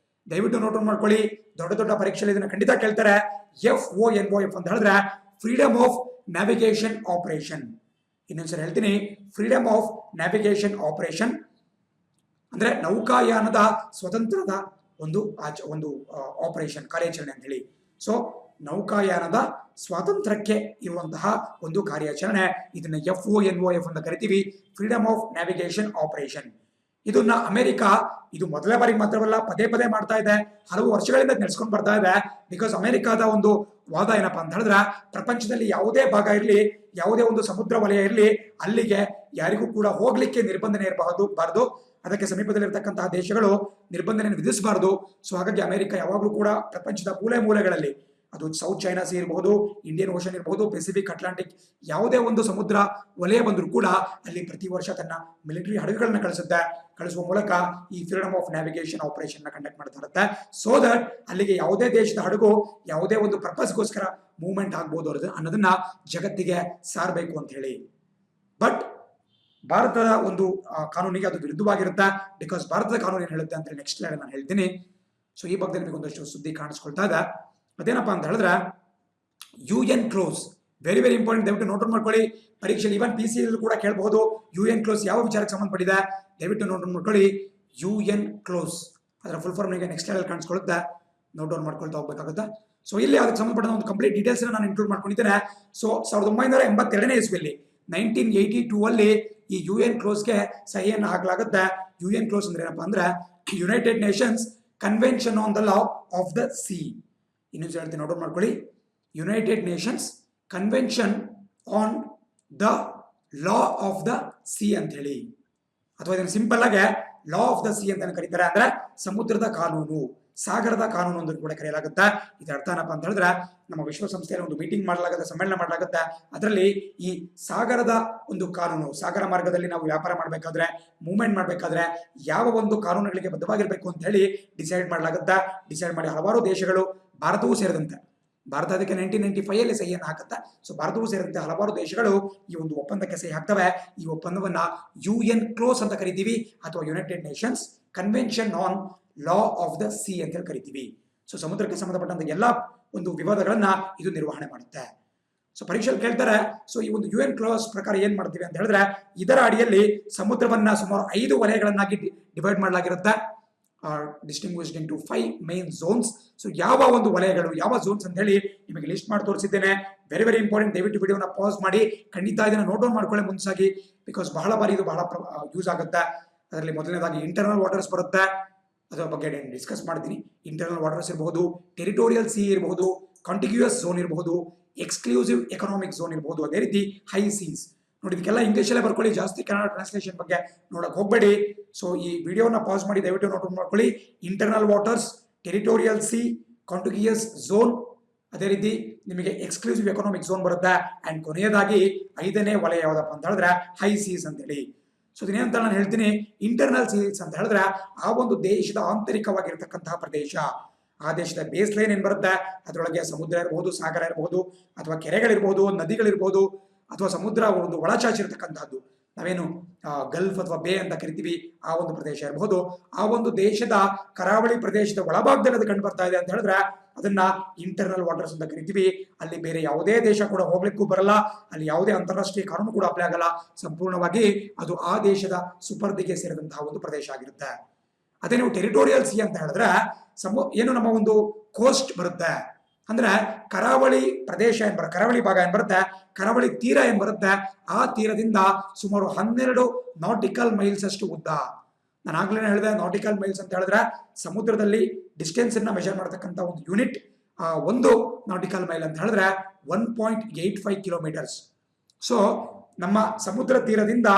ದಯವಿಟ್ಟು ನೋಟ್ ಮಾಡ್ಕೊಳ್ಳಿ, ದೊಡ್ಡ ದೊಡ್ಡ ಪರೀಕ್ಷೆಯಲ್ಲಿ ಇದನ್ನ ಖಂಡಿತ ಕೇಳ್ತಾರೆ. FONOF ಅಂತ ಹೇಳಿದ್ರೆ ಫ್ರೀಡಮ್ ಆಫ್ ನ್ಯಾವಿಗೇಷನ್ ಆಪರೇಷನ್. ಇನ್ನೊಂದ್ಸರಿ ಹೇಳ್ತೀನಿ, ಫ್ರೀಡಮ್ ಆಫ್ ನ್ಯಾವಿಗೇಷನ್ ಆಪರೇಷನ್ ಅಂದ್ರೆ ನೌಕಾಯಾನದ ಸ್ವತಂತ್ರದ ಒಂದು ಆಪರೇಷನ್ ಕಾರ್ಯಾಚರಣೆ ಅಂತ ಹೇಳಿ. ಸೊ ನೌಕಾಯಾನದ ಸ್ವಾತಂತ್ರ್ಯಕ್ಕೆ ಇರುವಂತಹ ಒಂದು ಕಾರ್ಯಾಚರಣೆ, ಇದನ್ನ FONOF ಅಂತ ಕರಿತೀವಿ, ಫ್ರೀಡಮ್ ಆಫ್ ನ್ಯಾವಿಗೇಷನ್ ಆಪರೇಷನ್. ಇದನ್ನ ಅಮೆರಿಕ ಇದು ಮೊದಲೇ ಬಾರಿಗೆ ಮಾತ್ರವಲ್ಲ, ಪದೇ ಪದೇ ಮಾಡ್ತಾ ಇದೆ, ಹಲವು ವರ್ಷಗಳಿಂದ ನಡೆಸ್ಕೊಂಡು ಬರ್ತಾ ಇದೆ. ಬಿಕಾಸ್ ಅಮೆರಿಕದ ಒಂದು ವಾದ ಏನಪ್ಪಾ ಅಂತ ಹೇಳಿದ್ರೆ, ಪ್ರಪಂಚದಲ್ಲಿ ಯಾವುದೇ ಭಾಗ ಇರಲಿ, ಯಾವುದೇ ಒಂದು ಸಮುದ್ರ ವಲಯ ಇರಲಿ, ಅಲ್ಲಿಗೆ ಯಾರಿಗೂ ಕೂಡ ಹೋಗ್ಲಿಕ್ಕೆ ನಿರ್ಬಂಧನೆ ಇರಬಾರದು, ಅದಕ್ಕೆ ಸಮೀಪದಲ್ಲಿರ್ತಕ್ಕಂತಹ ದೇಶಗಳು ನಿರ್ಬಂಧನೆಯನ್ನು ವಿಧಿಸಬಾರದು. ಸೊ ಹಾಗಾಗಿ ಅಮೆರಿಕ ಯಾವಾಗಲೂ ಕೂಡ ಪ್ರಪಂಚದ ಮೂಲೆಗಳಲ್ಲಿ, ಅದು ಸೌತ್ ಚೈನಾ ಸಿ ಇರಬಹುದು, ಇಂಡಿಯನ್ ಓಷನ್ ಇರಬಹುದು, ಪೆಸಿಫಿಕ್, ಅಟ್ಲಾಂಟಿಕ್, ಯಾವುದೇ ಒಂದು ಸಮುದ್ರ ವಲಯ ಬಂದರೂ ಕೂಡ ಅಲ್ಲಿ ಪ್ರತಿ ವರ್ಷ ತನ್ನ ಮಿಲಿಟರಿ ಹಡಗುಗಳನ್ನ ಕಳಿಸುವ ಮೂಲಕ ಈ ಫ್ರೀಡಮ್ ಆಫ್ ನ್ಯಾವಿಗೇಷನ್ ಆಪರೇಷನ್ ನ ಕಂಡಕ್ಟ್ ಮಾಡ್ತಾ ಇರುತ್ತೆ. ಸೋ ದಟ್ ಅಲ್ಲಿಗೆ ಯಾವುದೇ ದೇಶದ ಹಡಗು ಯಾವುದೇ ಒಂದು ಪರ್ಪಸ್ಗೋಸ್ಕರ ಮೂವ್ಮೆಂಟ್ ಆಗ್ಬೋದು ಅನ್ನೋದನ್ನ ಜಗತ್ತಿಗೆ ಸಾರಬೇಕು ಅಂತ ಹೇಳಿ. ಬಟ್ ಭಾರತದ ಒಂದು ಕಾನೂನಿಗೆ ಅದು ವಿರುದ್ಧವಾಗಿರುತ್ತೆ. ಬಿಕಾಸ್ ಭಾರತದ ಕಾನೂನು ಏನು ಹೇಳುತ್ತೆ ಅಂತ ನೆಕ್ಸ್ಟ್ ಲೈನ್ ನಾನು ಹೇಳ್ತೀನಿ. ಸೊ ಈ ಬಗ್ಗೆ ನಿಮಗೆ ಒಂದಷ್ಟು ಸುದ್ದಿ ಕಾಣಿಸ್ಕೊಳ್ತಾ ಇದೆ. ಅದೇನಪ್ಪಾ ಅಂತ ಹೇಳಿದ್ರೆ UN close, very very important. ದಯವಿಟ್ಟು ನೋಟ್ ಮಾಡ್ಕೊಳ್ಳಿ, ಪರೀಕ್ಷೆಯಲ್ಲಿ ಇವನ್ PC ಕೂಡ ಕೇಳಬಹುದು. UN ಕ್ಲೋಸ್ ಯಾವ ವಿಚಾರಕ್ಕೆ ಸಂಬಂಧಪಟ್ಟಿದೆ, ದಯವಿಟ್ಟು ನೋಟ್ ಮಾಡ್ಕೊಳ್ಳಿ. UN ಕ್ಲೋಸ್ ಅದರ ಫುಲ್ ಫಾರ್ಮ್ ನಿಮಗೆ ನೆಕ್ಸ್ಟ್ ಲೈನ್ ಕಾಣಿಸ್ಕೊಳ್ಳುತ್ತೆ, ನೋಟ್ ಡೌನ್ ಮಾಡ್ಕೊಳ್ತಾ ಹೋಗ್ಬೇಕಾಗುತ್ತೆ. ಸೊ ಇಲ್ಲಿ ಅದಕ್ಕೆ ಸಂಬಂಧಪಟ್ಟ ಒಂದು ಕಂಪ್ಲೀಟ್ ಡೀಟೇಲ್ಸ್ ನಾನು ಇನ್ಕ್ಲೂಡ್ ಮಾಡ್ಕೊಂಡಿದ್ದೇನೆ. ಸೊ 1982ನೇ ಇಸ್ವಿಯಲ್ಲಿ 1982 ಅಲ್ಲಿ ಈ UN ಕ್ಲೋಸ್ಗೆ ಸಹಿಯನ್ನು ಹಾಕಲಾಗುತ್ತೆ. UN ಕ್ಲೋಸ್ ಅಂದ್ರೆ ಏನಪ್ಪಾ ಅಂದ್ರೆ United Nations convention on the law of the C. ಇನ್ನೊಂದು ಹೇಳ್ತೀನಿ, ನೋಟ್ ಮಾಡ್ಕೊಳ್ಳಿ, United Nations convention on the law of the C ಅಂತ ಹೇಳಿ, ಅಥವಾ ಇದನ್ನು ಸಿಂಪಲ್ ಆಗಿ ಲಾ ಆಫ್ ದ ಸಿ ಅಂತ ಕರೀತಾರೆ. ಅಂದ್ರೆ ಸಮುದ್ರದ ಕಾನೂನು, ಸಾಗರದ ಕಾನೂನು ಅಂತ ಕೂಡ ಕರೆಯಲಾಗುತ್ತೆ. ಇದರ ಅರ್ಥ ಏನಪ್ಪಾ ಅಂತ ಹೇಳಿದ್ರೆ, ನಮ್ಮ ವಿಶ್ವಸಂಸ್ಥೆಯಲ್ಲಿ ಒಂದು ಮೀಟಿಂಗ್ ಮಾಡಲಾಗುತ್ತೆ, ಸಮ್ಮೇಳನ ಮಾಡಲಾಗುತ್ತೆ. ಅದರಲ್ಲಿ ಈ ಸಾಗರದ ಒಂದು ಕಾನೂನು, ಸಾಗರ ಮಾರ್ಗದಲ್ಲಿ ನಾವು ವ್ಯಾಪಾರ ಮಾಡಬೇಕಾದ್ರೆ, ಮೂವ್ಮೆಂಟ್ ಮಾಡಬೇಕಾದ್ರೆ ಯಾವ ಒಂದು ಕಾನೂನುಗಳಿಗೆ ಬದ್ಧವಾಗಿರ್ಬೇಕು ಅಂತ ಹೇಳಿ ಡಿಸೈಡ್ ಮಾಡಲಾಗುತ್ತೆ. ಡಿಸೈಡ್ ಮಾಡಿ ಹಲವಾರು ದೇಶಗಳು, ಭಾರತವೂ ಸೇರಿದಂತೆ, ಭಾರತ ಅದಕ್ಕೆ 1995 ಅಲ್ಲಿ ಸಹಿಯನ್ನು ಹಾಕುತ್ತೆ. ಸೊ ಭಾರತವೂ ಸೇರಿದಂತೆ ಹಲವಾರು ದೇಶಗಳು ಈ ಒಂದು ಒಪ್ಪಂದಕ್ಕೆ ಸಹಿ ಹಾಕ್ತವೆ. ಈ ಒಪ್ಪಂದವನ್ನ UN ಕ್ಲೋಸ್ ಅಂತ ಕರಿತೀವಿ, ಅಥವಾ United Nations convention on law of the C ಅಂತ ಹೇಳಿ ಕರಿತೀವಿ. ಸೊ ಸಮುದ್ರಕ್ಕೆ ಸಂಬಂಧಪಟ್ಟಂತ ಎಲ್ಲಾ ಒಂದು ವಿವಾದಗಳನ್ನ ಇದು ನಿರ್ವಹಣೆ ಮಾಡುತ್ತೆ. ಸೊ ಪರೀಕ್ಷೆಯಲ್ಲಿ ಕೇಳ್ತಾರೆ, ಸೊ ಈ ಒಂದು UN ಕ್ಲೋಸ್ ಪ್ರಕಾರ ಏನ್ ಮಾಡ್ತೀವಿ ಅಂತ ಹೇಳಿದ್ರೆ, ಇದರ ಅಡಿಯಲ್ಲಿ ಸಮುದ್ರವನ್ನ ಸುಮಾರು 5 ವಲಯಗಳನ್ನಾಗಿ ಡಿವೈಡ್ ಮಾಡಲಾಗಿರುತ್ತೆ. Distinguished into 5 main zones. So ಯಾವ ಒಂದು ವಲಯಗಳು, ಯಾವ ಝೋನ್ಸ್ ಅಂತ ಹೇಳಿ ನಿಮಗೆ ಲಿಸ್ಟ್ ಮಾಡಿ ತೋರಿಸಿದ್ದೇನೆ. Very very important. ದಯವಿಟ್ಟು ವಿಡಿಯೋನ ಪಾಸ್ ಮಾಡಿ ಖಂಡಿತ ಇದನ್ನ ನೋಟ್ ಡೌನ್ ಮಾಡ್ಕೊಳ್ಳಿ ಮುಂಚಾಗಿ, ಬಿಕಾಸ್ ಬಹಳ ಬಾರಿ ಇದು ಬಹಳ ಯೂಸ್ ಆಗುತ್ತೆ. ಅದರಲ್ಲಿ ಮೊದಲನೇದಾಗಿ ಇಂಟರ್ನಲ್ ವಾಟರ್ಸ್ ಬರುತ್ತೆ, ಅದರ ಬಗ್ಗೆ ಡಿಸ್ಕಸ್ ಮಾಡ್ತೀನಿ. ಇಂಟರ್ನಲ್ ವಾಟರ್ಸ್ ಇರಬಹುದು, ಟೆರಿಟೋರಿಯಲ್ ಸಿ ಇರಬಹುದು, ಕಾಂಟಿಗ್ಯೂಯಸ್ ಝೋನ್ ಇರಬಹುದು, ಎಕ್ಸ್ಕ್ಲೂಸಿವ್ ಎಕನಾಮಿಕ್ ಝೋನ್ ಇರಬಹುದು, ಅದೇ ರೀತಿ ಹೈ ಸೀಸ್. ನೋಡಿ, ಇದಕ್ಕೆಲ್ಲ ಇಂಗ್ಲೀಷಲ್ಲೇ ಬರ್ಕೊಳ್ಳಿ, ಜಾಸ್ತಿ ಕನ್ನಡ ಟ್ರಾನ್ಸ್ಲೇಷನ್ ಬಗ್ಗೆ ನೋಡಕ್ ಹೋಗಬೇಡಿ. ಸೊ ಈ ವಿಡಿಯೋನ ಪಾಸ್ ಮಾಡಿ ದಯವಿಟ್ಟು ನೋಟ್ ಮಾಡ್ಕೊಳ್ಳಿ. Internal waters, territorial sea, contiguous zone, ಅದೇ ರೀತಿ ನಿಮಗೆ ಎಕ್ಸ್ಕ್ಲೂಸಿವ್ ಎಕನಾಮಿಕ್ ಝೋನ್ ಬರುತ್ತೆ. ಅಂಡ್ ಕೊನೆಯದಾಗಿ 5ನೇ ವಲಯ ಯಾವ್ದಪ್ಪ ಅಂತ ಹೇಳಿದ್ರೆ ಹೈ ಸೀಸ್ ಅಂತ ಹೇಳಿ. ಸೊ ಇದೇನಂತ ನಾನು ಹೇಳ್ತೀನಿ, ಇಂಟರ್ನಲ್ ಸೀಸ್ ಅಂತ ಹೇಳಿದ್ರೆ ಆ ಒಂದು ದೇಶದ ಆಂತರಿಕವಾಗಿರ್ತಕ್ಕಂತಹ ಪ್ರದೇಶ, ಆ ದೇಶದ ಬೇಸ್ ಲೈನ್ ಏನ್ ಬರುತ್ತೆ, ಅದರೊಳಗೆ ಸಮುದ್ರ ಇರಬಹುದು, ಸಾಗರ ಇರಬಹುದು, ಅಥವಾ ಕೆರೆಗಳಿರ್ಬಹುದು, ನದಿಗಳಿರ್ಬಹುದು, ಅಥವಾ ಸಮುದ್ರ ಒಂದು ಒಳಚಾಚಿರ್ತಕ್ಕಂಥದ್ದು. ನಾವೇನು ಗಲ್ಫ್ ಅಥವಾ ಬೇ ಅಂತ ಕರಿತೀವಿ, ಆ ಒಂದು ಪ್ರದೇಶ ಇರಬಹುದು. ಆ ಒಂದು ದೇಶದ ಕರಾವಳಿ ಪ್ರದೇಶದ ಒಳಭಾಗದಲ್ಲಿ ಅದು ಕಂಡು ಬರ್ತಾ ಇದೆ ಅಂತ ಹೇಳಿದ್ರೆ ಅದನ್ನ ಇಂಟರ್ನಲ್ ವಾಟರ್ಸ್ ಅಂತ ಕರಿತೀವಿ. ಅಲ್ಲಿ ಬೇರೆ ಯಾವುದೇ ದೇಶ ಕೂಡ ಹೋಗ್ಲಿಕ್ಕೂ ಬರಲ್ಲ, ಅಲ್ಲಿ ಯಾವುದೇ ಅಂತಾರಾಷ್ಟ್ರೀಯ ಕಾನೂನು ಕೂಡ ಅಪ್ಲೈ ಆಗಲ್ಲ. ಸಂಪೂರ್ಣವಾಗಿ ಅದು ಆ ದೇಶದ ಸುಪರ್ದಿಗೆ ಸೇರಿದಂತಹ ಒಂದು ಪ್ರದೇಶ ಆಗಿರುತ್ತೆ. ಅದೇ ನೀವು ಟೆರಿಟೋರಿಯಲ್ ಸಿ ಅಂತ ಹೇಳಿದ್ರೆ ಏನು ನಮ್ಮ ಒಂದು ಕೋಸ್ಟ್ ಬರುತ್ತೆ, ಅಂದ್ರೆ ಕರಾವಳಿ ಪ್ರದೇಶ ಏನ್ ಬರುತ್ತೆ, ಕರಾವಳಿ ಭಾಗ ಏನ್ ಬರುತ್ತೆ, ಕರಾವಳಿ ತೀರ ಏನ್ ಬರುತ್ತೆ, ಆ ತೀರದಿಂದ ಸುಮಾರು 12 ನಾಟಿಕಲ್ ಮೈಲ್ಸ್ ಅಷ್ಟು ಉದ್ದ. ನಾನು ಆಗ್ಲೇ ಹೇಳಿದೆ, ನಾಟಿಕಲ್ ಮೈಲ್ಸ್ ಅಂತ ಹೇಳಿದ್ರೆ ಸಮುದ್ರದಲ್ಲಿ ಡಿಸ್ಟೆನ್ಸ್ ಅನ್ನ ಮೆಜರ್ ಮಾಡತಕ್ಕಂಥ ಒಂದು ಯೂನಿಟ್. ಒಂದು ನಾಟಿಕಲ್ ಮೈಲ್ ಅಂತ ಹೇಳಿದ್ರೆ 1.85 ಕಿಲೋಮೀಟರ್ಸ್. ಸೊ ನಮ್ಮ ಸಮುದ್ರ ತೀರದಿಂದ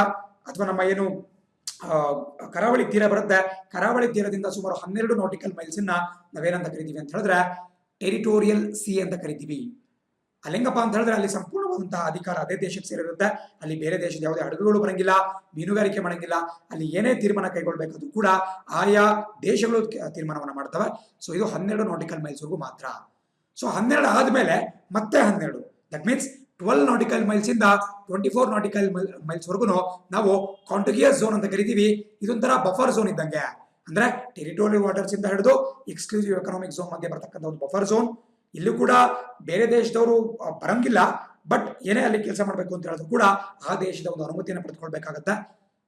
ಅಥವಾ ನಮ್ಮ ಏನು ಕರಾವಳಿ ತೀರ ಬರುತ್ತೆ, ಕರಾವಳಿ ತೀರದಿಂದ ಸುಮಾರು 12 ನಾಟಿಕಲ್ ಮೈಲ್ಸ್ ಅನ್ನ ನಾವೇನಂತ ಕರಿತೀವಿ ಅಂತ ಹೇಳಿದ್ರೆ ಟೆರಿಟೋರಿಯಲ್ ಸಿ ಅಂತ ಕರಿತೀವಿ. ಅಲ್ಲಿಂಗಪ್ಪ ಅಂತ ಹೇಳಿದ್ರೆ ಅಲ್ಲಿ ಸಂಪೂರ್ಣವಾದಂತಹ ಅಧಿಕಾರ ಅದೇ ದೇಶಕ್ಕೆ ಸೇರಿರುತ್ತೆ. ಅಲ್ಲಿ ಬೇರೆ ದೇಶದ ಯಾವುದೇ ಹಡಗುಗಳು ಬರಂಗಿಲ್ಲ, ಮೀನುಗಾರಿಕೆ ಮಾಡಂಗಿಲ್ಲ. ಅಲ್ಲಿ ಏನೇ ತೀರ್ಮಾನ ಕೈಗೊಳ್ಬೇಕಾದ್ರೂ ಕೂಡ ಆಯಾ ದೇಶಗಳು ತೀರ್ಮಾನವನ್ನ ಮಾಡ್ತವೆ. ಸೊ ಇದು 12 ನಾಟಿಕಲ್ ಮೈಲ್ಸ್ ವರೆಗೂ ಮಾತ್ರ. ಸೊ 12 ಆದ್ಮೇಲೆ ಮತ್ತೆ 12, ದಟ್ ಮೀನ್ಸ್ 12 ನಾಟಿಕಲ್ ಮೈಲ್ಸ್ ಇಂದ 24 ನಾಟಿಕಲ್ ಮೈಲ್ಸ್ ವರೆಗೂ ನಾವು ಕಾಂಟಿಗಿಯಸ್ ಝೋನ್ ಅಂತ ಕರಿತೀವಿ. ಇದೊಂಥರ ಬಫರ್ ಝೋನ್ ಇದ್ದಂಗೆ, ಅಂದ್ರೆ ಟೆರಿಟೋರಿಯಲ್ ವಾಟರ್ಸ್ ಇಂದ ಹಿಡಿದು ಎಕ್ಸ್ಕ್ಲೂಸಿವ್ ಎಕನಾಮಿಕ್ ಝೋನ್ ಮಧ್ಯೆ ಬರ್ತಕ್ಕಂಥ ಒಂದು ಬಫರ್ ಝೋನ್. ಇಲ್ಲೂ ಕೂಡ ಬೇರೆ ದೇಶದವರು ಬರಂಗಿಲ್ಲ, ಬಟ್ ಏನೇ ಅಲ್ಲಿ ಕೆಲಸ ಮಾಡಬೇಕು ಅಂತ ಹೇಳಿದ್ರು ಕೂಡ ಆ ದೇಶದ ಒಂದು ಅನುಮತಿಯನ್ನು ಪಡೆದುಕೊಳ್ಬೇಕಾಗತ್ತೆ.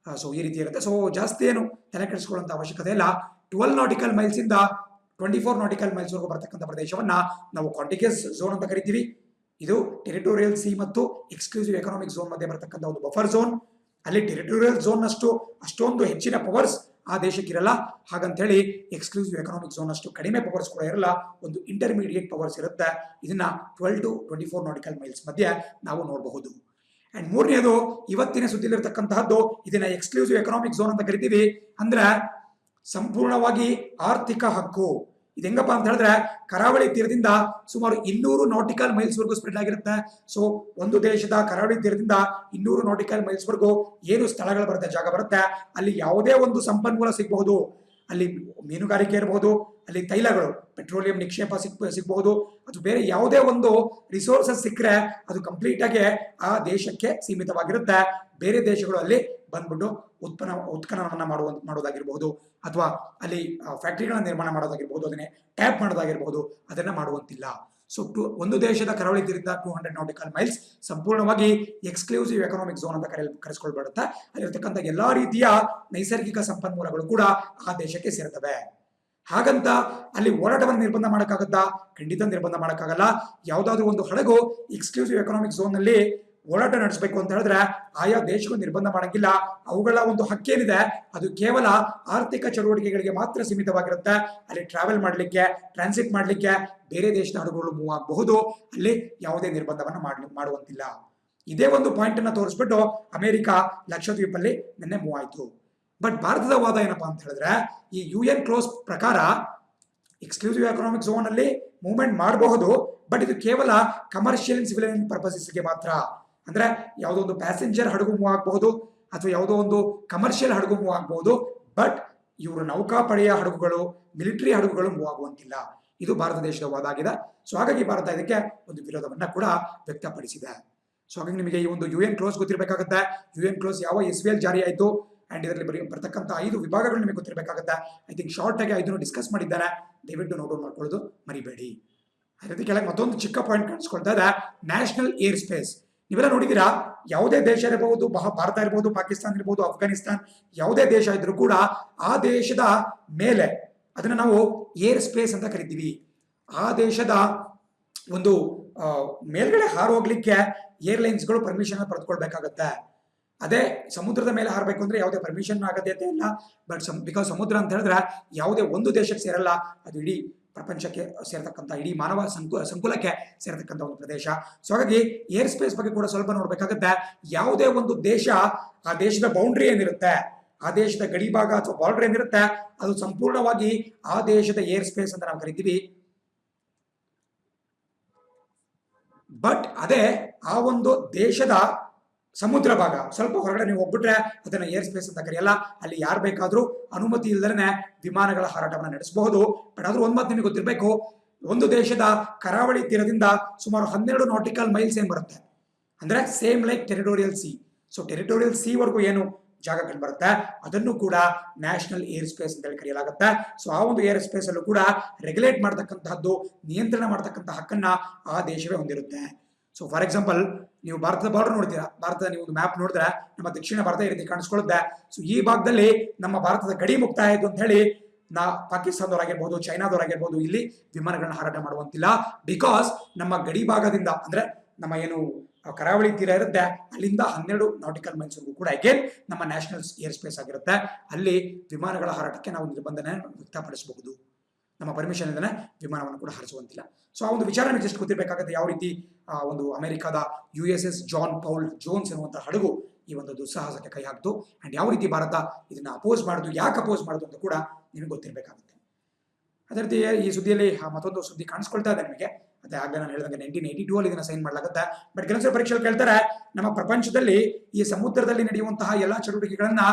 ಸೊ ಈ ರೀತಿ ಇರುತ್ತೆ. ಸೊ ಜಾಸ್ತಿ ಏನು ತಲೆ ಕೆಡಿಸ್ಕೊಳ್ಳುವಂತ ಅವಶ್ಯಕತೆ ಇಲ್ಲ. 12 ನಾಟಿಕಲ್ ಮೈಲ್ಸ್ ಇಂದ 24 ನಾಟಿಕಲ್ ಮೈಲ್ಸ್ ವರೆಗೂ ಬರ್ತಕ್ಕಂಥ ಪ್ರದೇಶವನ್ನ ನಾವು ಕಾಂಟಿಗಿಯಸ್ ಝೋನ್ ಅಂತ ಕರಿತೀವಿ. ಇದು ಟೆರಿಟೋರಿಯಲ್ ಸಿ ಮತ್ತು ಎಕ್ಸ್ಕ್ಲೂಸಿವ್ ಎಕನಾಮಿಕ್ ಝೋನ್ ಮಧ್ಯೆ ಬರ್ತಕ್ಕಂಥ ಒಂದು ಬಫರ್ ಝೋನ್. ಅಲ್ಲಿ ಟೆರಿಟೋರಿಯಲ್ ಝೋನ್ ಅಷ್ಟೊಂದು ಹೆಚ್ಚಿನ ಪವರ್ಸ್ ಆ ದೇಶಕ್ಕಿರಲ್ಲ, ಹಾಗಂತ ಹೇಳಿ ಎಕ್ಸ್ಕ್ಲೂಸಿವ್ ಎಕನಾಮಿಕ್ ಝೋನ್ ಅಷ್ಟು ಕಡಿಮೆ ಪವರ್ಸ್ ಕೂಡ ಇರಲ್ಲ, ಒಂದು ಇಂಟರ್ಮೀಡಿಯೇಟ್ ಪವರ್ಸ್ ಇರುತ್ತೆ. ಇದನ್ನ 12 to 24 ನಾಟಿಕಲ್ ಮೈಲ್ಸ್ ಮಧ್ಯೆ ನಾವು ನೋಡಬಹುದು. ಅಂಡ್ ಮೂರನೇದು ಇವತ್ತಿನ ಸುದ್ದಿಲಿರ್ತಕ್ಕಂತಹದ್ದು, ಇದನ್ನ ಎಕ್ಸ್ಕ್ಲೂಸಿವ್ ಎಕನಾಮಿಕ್ ಝೋನ್ ಅಂತ ಕರಿತೀವಿ. ಅಂದ್ರೆ ಸಂಪೂರ್ಣವಾಗಿ ಆರ್ಥಿಕ ಹಕ್ಕು. ಇದು ಹೆಂಗಪ್ಪ ಅಂತ ಹೇಳಿದ್ರೆ ಕರಾವಳಿ ತೀರದಿಂದ ಸುಮಾರು 200 ನಾಟಿಕಲ್ ಮೈಲ್ಸ್ ವರೆಗೂ ಸ್ಪ್ರೆಡ್ ಆಗಿರುತ್ತೆ. ಸೊ ಒಂದು ದೇಶದ ಕರಾವಳಿ ತೀರದಿಂದ 200 ನಾಟಿಕಲ್ ಮೈಲ್ಸ್ ವರೆಗೂ ಏನು ಸ್ಥಳಗಳು ಬರುತ್ತೆ, ಜಾಗ ಬರುತ್ತೆ, ಅಲ್ಲಿ ಯಾವುದೇ ಒಂದು ಸಂಪನ್ಮೂಲ ಸಿಗಬಹುದು. ಅಲ್ಲಿ ಮೀನುಗಾರಿಕೆ ಇರಬಹುದು, ಅಲ್ಲಿ ತೈಲಗಳು, ಪೆಟ್ರೋಲಿಯಂ ನಿಕ್ಷೇಪ ಸಿಗಬಹುದು, ಅದು ಬೇರೆ ಯಾವುದೇ ಒಂದು ರಿಸೋರ್ಸಸ್ ಸಿಕ್ಕರೆ ಅದು ಕಂಪ್ಲೀಟ್ ಆಗಿ ಆ ದೇಶಕ್ಕೆ ಸೀಮಿತವಾಗಿರುತ್ತೆ. ಬೇರೆ ದೇಶಗಳು ಅಲ್ಲಿ ಬಂದ್ಬಿಟ್ಟು ಉತ್ಖನನವನ್ನ ಮಾಡೋದಾಗಿರ್ಬಹುದು, ಅಥವಾ ಅಲ್ಲಿ ಫ್ಯಾಕ್ಟರಿಗಳನ್ನ ನಿರ್ಮಾಣ ಮಾಡೋದಾಗಿರ್ಬಹುದು, ಅದನ್ನೇ ಟ್ಯಾಪ್ ಮಾಡೋದಾಗಿರ್ಬಹುದು, ಅದನ್ನ ಮಾಡುವಂತಿಲ್ಲ. ಸೊ ಒಂದು ದೇಶದ ಕರಾವಳಿ ತೀರದಿಂದ 200 ನಾಟಿಕಲ್ ಮೈಲ್ಸ್ ಸಂಪೂರ್ಣವಾಗಿ ಎಕ್ಸ್ಕ್ಲೂಸಿವ್ ಎಕನಾಮಿಕ್ ಝೋನ್ ಅಂತ ಕರೆಸ್ಕೊಳ್ಬಿಡುತ್ತೆ. ಅಲ್ಲಿರ್ತಕ್ಕಂಥ ಎಲ್ಲಾ ರೀತಿಯ ನೈಸರ್ಗಿಕ ಸಂಪನ್ಮೂಲಗಳು ಕೂಡ ಆ ದೇಶಕ್ಕೆ ಸೇರ್ತವೆ. ಹಾಗಂತ ಅಲ್ಲಿ ಹೋರಾಟವನ್ನು ನಿರ್ಬಂಧ ಮಾಡೋಕ್ಕಾಗತ್ತಾ? ಖಂಡಿತ ನಿರ್ಬಂಧ ಮಾಡೋಕ್ಕಾಗಲ್ಲ. ಯಾವುದಾದ್ರೂ ಒಂದು ಹಡಗು ಎಕ್ಸ್ಕ್ಲೂಸಿವ್ ಎಕನಾಮಿಕ್ ಝೋನ್ ನಲ್ಲಿ ಹೋರಾಟ ನಡೆಸಬೇಕು ಅಂತ ಹೇಳಿದ್ರೆ ಆಯಾ ದೇಶಗಳು ನಿರ್ಬಂಧ ಮಾಡಂಗಿಲ್ಲ. ಅವುಗಳ ಒಂದು ಹಕ್ಕೇನಿದೆ ಅದು ಕೇವಲ ಆರ್ಥಿಕ ಚಟುವಟಿಕೆಗಳಿಗೆ ಮಾತ್ರ ಸೀಮಿತವಾಗಿರುತ್ತೆ. ಅಲ್ಲಿ ಟ್ರಾವೆಲ್ ಮಾಡಲಿಕ್ಕೆ, ಟ್ರಾನ್ಸಿಟ್ ಮಾಡಲಿಕ್ಕೆ ಬೇರೆ ದೇಶದ ಹಡಗುಗಳು ಮೂವ್ ಆಗಬಹುದು. ಅಲ್ಲಿ ಯಾವುದೇ ನಿರ್ಬಂಧವನ್ನ ಮಾಡುವಂತಿಲ್ಲ. ಇದೇ ಒಂದು ಪಾಯಿಂಟ್ ಅನ್ನ ತೋರಿಸ್ಬಿಟ್ಟು ಅಮೆರಿಕ ಲಕ್ಷದ್ವೀಪಲ್ಲಿ ನಿನ್ನೆ ಮೂವ್ ಆಯ್ತು. ಬಟ್ ಭಾರತದ ವಾದ ಏನಪ್ಪಾ ಅಂತ ಹೇಳಿದ್ರೆ, ಈ UN ಕ್ಲೋಸ್ ಪ್ರಕಾರ ಎಕ್ಸ್ಕ್ಲೂಸಿವ್ ಎಕನಾಮಿಕ್ ಝೋನ್ ಅಲ್ಲಿ ಮೂವ್ಮೆಂಟ್ ಮಾಡಬಹುದು, ಬಟ್ ಇದು ಕೇವಲ ಕಮರ್ಷಿಯಲ್ ಅಂಡ್ ಸಿವಿಲಿಯನ್ ಪರ್ಪಸಸ್ಗೆ ಮಾತ್ರ. ಅಂದ್ರೆ ಯಾವುದೋ ಒಂದು ಪ್ಯಾಸೆಂಜರ್ ಹಡಗು ಮೂವ್ ಆಗಬಹುದು, ಅಥವಾ ಯಾವುದೋ ಒಂದು ಕಮರ್ಷಿಯಲ್ ಹಡಗು ಮೂವ್ ಆಗಬಹುದು, ಬಟ್ ಇವರು ನೌಕಾಪಡೆಯ ಹಡಗುಗಳು, ಮಿಲಿಟರಿ ಹಡಗುಗಳು ಮೂವ್ ಆಗುವಂತಿಲ್ಲ. ಇದು ಭಾರತ ದೇಶದ ವಾದ ಆಗಿದೆ. ಸೊ ಹಾಗಾಗಿ ಭಾರತ ಇದಕ್ಕೆ ಒಂದು ವಿರೋಧವನ್ನ ಕೂಡ ವ್ಯಕ್ತಪಡಿಸಿದೆ. ಸೊ ಹಾಗಾಗಿ ನಿಮಗೆ ಈ ಒಂದು UN ಕ್ಲೋಸ್ ಗೊತ್ತಿರಬೇಕಾಗುತ್ತೆ. UN ಕ್ಲೋಸ್ ಯಾವ ಇಸ್ವಿಯಲ್ಲಿ ಜಾರಿ ಆಯಿತು, ಅಂಡ್ ಇದರಲ್ಲಿ ಬರ್ತಕ್ಕಂಥ 5 ವಿಭಾಗಗಳು ನಿಮಗೆ ಗೊತ್ತಿರಬೇಕಾಗುತ್ತೆ. ಐ ಥಿಂಕ್ ಶಾರ್ಟ್ ಆಗಿ 5 ಡಿಸ್ಕಸ್ ಮಾಡಿದ್ದಾರೆ, ದಯವಿಟ್ಟು ನೋಟ್ ಡೌನ್ ಮಾಡ್ಕೊಳ್ಳೋದು ಮರಿಬೇಡಿ. ಅದೇ ರೀತಿ ಕೆಳಗೆ ಮತ್ತೊಂದು ಚಿಕ್ಕ ಪಾಯಿಂಟ್ ಕಾಣಿಸ್ಕೊಳ್ತಾ ಇದೆ, ನ್ಯಾಷನಲ್ ಏರ್ ಸ್ಪೇಸ್. ನೀವೆಲ್ಲ ನೋಡಿದೀರಾ, ಯಾವುದೇ ದೇಶ ಇರಬಹುದು, ಭಾರತ ಇರಬಹುದು, ಪಾಕಿಸ್ತಾನ ಇರಬಹುದು, ಅಫ್ಘಾನಿಸ್ತಾನ್, ಯಾವುದೇ ದೇಶ ಇದ್ರೂ ಕೂಡ ಆ ದೇಶದ ಮೇಲೆ ಅದನ್ನ ನಾವು ಏರ್ ಸ್ಪೇಸ್ ಅಂತ ಕರಿತೀವಿ. ಆ ದೇಶದ ಒಂದು ಮೇಲ್ಗಡೆ ಹಾರೋಗ್ಲಿಕ್ಕೆ ಏರ್ಲೈನ್ಸ್ಗಳು ಪರ್ಮಿಷನ್ ಪಡೆದುಕೊಳ್ಬೇಕಾಗತ್ತೆ. ಅದೇ ಸಮುದ್ರದ ಮೇಲೆ ಹಾರಬೇಕು ಅಂದ್ರೆ ಯಾವುದೇ ಪರ್ಮಿಷನ್ ಅಗತ್ಯತೆ ಇಲ್ಲ. ಬಟ್ ಬಿಕಾಸ್ ಸಮುದ್ರ ಅಂತ ಹೇಳಿದ್ರೆ ಯಾವುದೇ ಒಂದು ದೇಶಕ್ಕೆ ಸೇರಲ್ಲ, ಅದು ಇಡೀ ಪ್ರಪಂಚಕ್ಕೆ ಸೇರತಕ್ಕಂಥ, ಇಡೀ ಮಾನವ ಸಂಕುಲಕ್ಕೆ ಸೇರತಕ್ಕಂಥ ಒಂದು ಪ್ರದೇಶ. ಸೊ ಹಾಗಾಗಿ ಏರ್ ಸ್ಪೇಸ್ ಬಗ್ಗೆ ಕೂಡ ಸ್ವಲ್ಪ ನೋಡ್ಬೇಕಾಗತ್ತೆ. ಯಾವುದೇ ಒಂದು ದೇಶ, ಆ ದೇಶದ ಬೌಂಡ್ರಿ ಏನಿರುತ್ತೆ, ಆ ದೇಶದ ಗಡಿ ಭಾಗ ಅಥವಾ ಬಾರ್ಡರ್ ಏನಿರುತ್ತೆ, ಅದು ಸಂಪೂರ್ಣವಾಗಿ ಆ ದೇಶದ ಏರ್ ಸ್ಪೇಸ್ ಅಂತ ನಾವು ಕರಿತೀವಿ. ಬಟ್ ಅದೇ ಆ ಒಂದು ದೇಶದ ಸಮುದ್ರ ಭಾಗ ಸ್ವಲ್ಪ ಹೊರಗಡೆ ನೀವು ಹೋಗ್ಬಿಟ್ರೆ ಅದನ್ನ ಏರ್ ಸ್ಪೇಸ್ ಅಂತ ಕರೆಯಲ್ಲ. ಅಲ್ಲಿ ಯಾರು ಬೇಕಾದ್ರೂ ಅನುಮತಿ ಇಲ್ಲದೇ ವಿಮಾನಗಳ ಹಾರಾಟವನ್ನು ನಡೆಸಬಹುದು. ಬಟ್ ಆದ್ರೂ ಒಂದ್ ಮಾತು ನಿಮಗೆ ಗೊತ್ತಿರಬೇಕು, ಒಂದು ದೇಶದ ಕರಾವಳಿ ತೀರದಿಂದ ಸುಮಾರು 12 ನಾಟಿಕಲ್ ಮೈಲ್ಸ್ ಏನ್ ಬರುತ್ತೆ ಅಂದ್ರೆ same like territorial C. So territorial C ವರೆಗೂ ಏನು ಜಾಗ ಕಂಡು ಬರುತ್ತೆ ಅದನ್ನು ಕೂಡ ನ್ಯಾಷನಲ್ ಏರ್ ಸ್ಪೇಸ್ ಅಂತ ಹೇಳಿ ಕರೆಯಲಾಗುತ್ತೆ. ಸೊ ಆ ಒಂದು ಏರ್ ಸ್ಪೇಸ್ ಅಲ್ಲೂ ಕೂಡ ರೆಗ್ಯುಲೇಟ್ ಮಾಡತಕ್ಕಂತಹದ್ದು, ನಿಯಂತ್ರಣ ಮಾಡತಕ್ಕಂಥ ಹಕ್ಕನ್ನ ಆ ದೇಶವೇ ಹೊಂದಿರುತ್ತೆ. ಸೊ ಫಾರ್ ಎಕ್ಸಾಂಪಲ್, ನೀವು ಭಾರತದ ಬಾರ್ಡರ್ ನೋಡ್ತೀರಾ, ಭಾರತದ ನೀವು ಒಂದು ಮ್ಯಾಪ್ ನೋಡಿದ್ರೆ ನಮ್ಮ ದಕ್ಷಿಣ ಭಾರತ ಈ ರೀತಿ ಕಾಣಿಸ್ಕೊಳ್ಳುತ್ತೆ. ಸೊ ಈ ಭಾಗದಲ್ಲಿ ನಮ್ಮ ಭಾರತದ ಗಡಿ ಮುಕ್ತಾಯ ಆಯಿತು ಅಂತ ಹೇಳಿ ಪಾಕಿಸ್ತಾನದವರಾಗಿರ್ಬೋದು, ಚೈನಾದವರಾಗಿರ್ಬೋದು ಇಲ್ಲಿ ವಿಮಾನಗಳನ್ನ ಹಾರಾಟ ಮಾಡುವಂತಿಲ್ಲ. ಬಿಕಾಸ್ ನಮ್ಮ ಗಡಿ ಭಾಗದಿಂದ, ಅಂದ್ರೆ ನಮ್ಮ ಏನು ಕರಾವಳಿ ತೀರ ಇರುತ್ತೆ ಅಲ್ಲಿಂದ 12 ನಾಟಿಕಲ್ ಮೈಲ್ಸ್ವರೆಗೂ ಕೂಡ ಅಗೇನ್ ನಮ್ಮ ನ್ಯಾಷನಲ್ ಏರ್ ಸ್ಪೇಸ್ ಆಗಿರುತ್ತೆ. ಅಲ್ಲಿ ವಿಮಾನಗಳ ಹಾರಾಟಕ್ಕೆ ನಾವು ನಿರ್ಬಂಧನೆ ವ್ಯಕ್ತಪಡಿಸಬಹುದು. ನಮ್ಮ ಪರ್ಮಿಷನ್ ಇಂದನೇ ವಿಮಾನವನ್ನು ಕೂಡ ಹಾರಿಸುವಂತಿಲ್ಲ. ಸೊ ಆ ಒಂದು ವಿಚಾರ ಜಸ್ಟ್ ಗೊತ್ತಿರಬೇಕಾಗುತ್ತೆ. ಯಾವ ರೀತಿ ಒಂದು ಅಮೆರಿಕದ USS ಜಾನ್ ಪೌಲ್ ಜೋನ್ಸ್ ಎನ್ನುವಂತಹ ಹಡಗು ಈ ಒಂದು ದುಸ್ಸಾಹಸಕ್ಕೆ ಕೈ ಹಾಕ್ತು, ಅಂಡ್ ಯಾವ ರೀತಿ ಭಾರತ ಇದನ್ನ ಅಪೋಸ್ ಮಾಡುದು, ಯಾಕೆ ಅಪೋಸ್ ಮಾಡುದು ಅಂತ ಕೂಡ ನಿಮಗೆ ಗೊತ್ತಿರಬೇಕಾಗುತ್ತೆ. ಅದೇ ರೀತಿ ಈ ಸುದ್ದಿಯಲ್ಲಿ ಮತ್ತೊಂದು ಸುದ್ದಿ ಕಾಣಿಸ್ಕೊಳ್ತಾ ಇದೆ ನಿಮಗೆ. ಅದೇ ಆಗಲೇ ನಾನು ಹೇಳಿದಂಗೆ 1982 ಅಲ್ಲಿ ಇದನ್ನ ಸೈನ್ ಮಾಡಲಾಗುತ್ತೆ. ಬಟ್ ಕೆಲವೊಂದು ಪರೀಕ್ಷೆಗಳು ಕೇಳ್ತಾರೆ, ನಮ್ಮ ಪ್ರಪಂಚದಲ್ಲಿ ಈ ಸಮುದ್ರದಲ್ಲಿ ನಡೆಯುವಂತಹ ಎಲ್ಲಾ ಚಟುವಟಿಕೆಗಳನ್ನ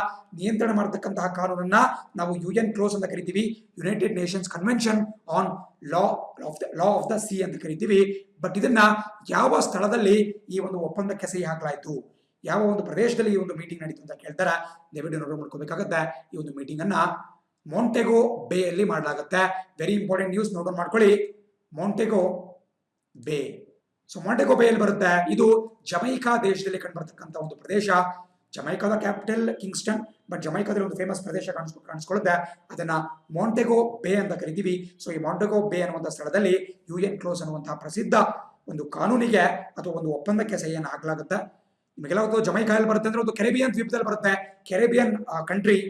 ನಿಯಂತ್ರಣ ಮಾಡತಕ್ಕಂತಹ ಕಾನೂನನ್ನ ನಾವು UN ಕ್ಲೋಸ್ ಅಂತ ಕರಿತೀವಿ, United Nations convention on law of the C ಅಂತ ಕರಿತೀವಿ. ಬಟ್ ಇದನ್ನ ಯಾವ ಸ್ಥಳದಲ್ಲಿ ಈ ಒಂದು ಒಪ್ಪಂದಕ್ಕೆ ಸಹಿ ಹಾಕಲಾಯಿತು, ಯಾವ ಒಂದು ಪ್ರದೇಶದಲ್ಲಿ ಈ ಒಂದು ಮೀಟಿಂಗ್ ನಡೀತು ಅಂತ ಕೇಳ್ತಾರೆ. ದಯವಿಟ್ಟು ನೋಟ್ ಮಾಡ್ಕೋಬೇಕಾಗತ್ತೆ. ಈ ಒಂದು ಮೀಟಿಂಗ್ ಅನ್ನ ಮಾಂಟೆಗೋ ಬೇ ಅಲ್ಲಿ ಮಾಡಲಾಗುತ್ತೆ. ವೆರಿ ಇಂಪಾರ್ಟೆಂಟ್ ನ್ಯೂಸ್, ನೋಟ್ ಮಾಡ್ಕೊಳ್ಳಿ. ಮಾಂಟೆಗೋ ಬೇ. ಸೊ ಮಾಂಟೆಗೋ ಬೇ ಅಲ್ಲಿ ಬರುತ್ತೆ. ಇದು ಜಮೈಕಾ ದೇಶದಲ್ಲಿ ಕಂಡುಬರ್ತಕ್ಕಂಥ ಒಂದು ಪ್ರದೇಶ. ಜಮೈಕಾದ ಕ್ಯಾಪಿಟಲ್ ಕಿಂಗ್ಸ್ಟನ್, ಬಟ್ ಜಮೈಕಾದಲ್ಲಿ ಒಂದು ಫೇಮಸ್ ಪ್ರದೇಶ ಕಾಣಿಸ್ಕೊಳ್ಳುತ್ತೆ. ಅದನ್ನ ಮಾಂಟೆಗೋ ಬೇ ಅಂತ ಕರಿತೀವಿ. ಸೊ ಈ ಮಾಂಟೆಗೋ ಬೇ ಅನ್ನುವಂಥ ಸ್ಥಳದಲ್ಲಿ UN ಕ್ಲೋಸ್ ಅನ್ನುವಂತಹ ಪ್ರಸಿದ್ಧ ಒಂದು ಕಾನೂನಿಗೆ ಅಥವಾ ಒಂದು ಒಪ್ಪಂದಕ್ಕೆ ಸಹಿಯನ್ನು ಹಾಕಲಾಗುತ್ತೆ. ನಿಮಗೆಲ್ಲ ಗೊತ್ತು, ಜಮೈಕಾ ಎಲ್ಲಿ ಬರುತ್ತೆ ಅಂದ್ರೆ ಒಂದು ಕೆರೆಬಿಯನ್ ದ್ವೀಪದಲ್ಲಿ ಬರುತ್ತೆ. ಕೆರೆಬಿಯನ್ ಕಂಟ್ರಿ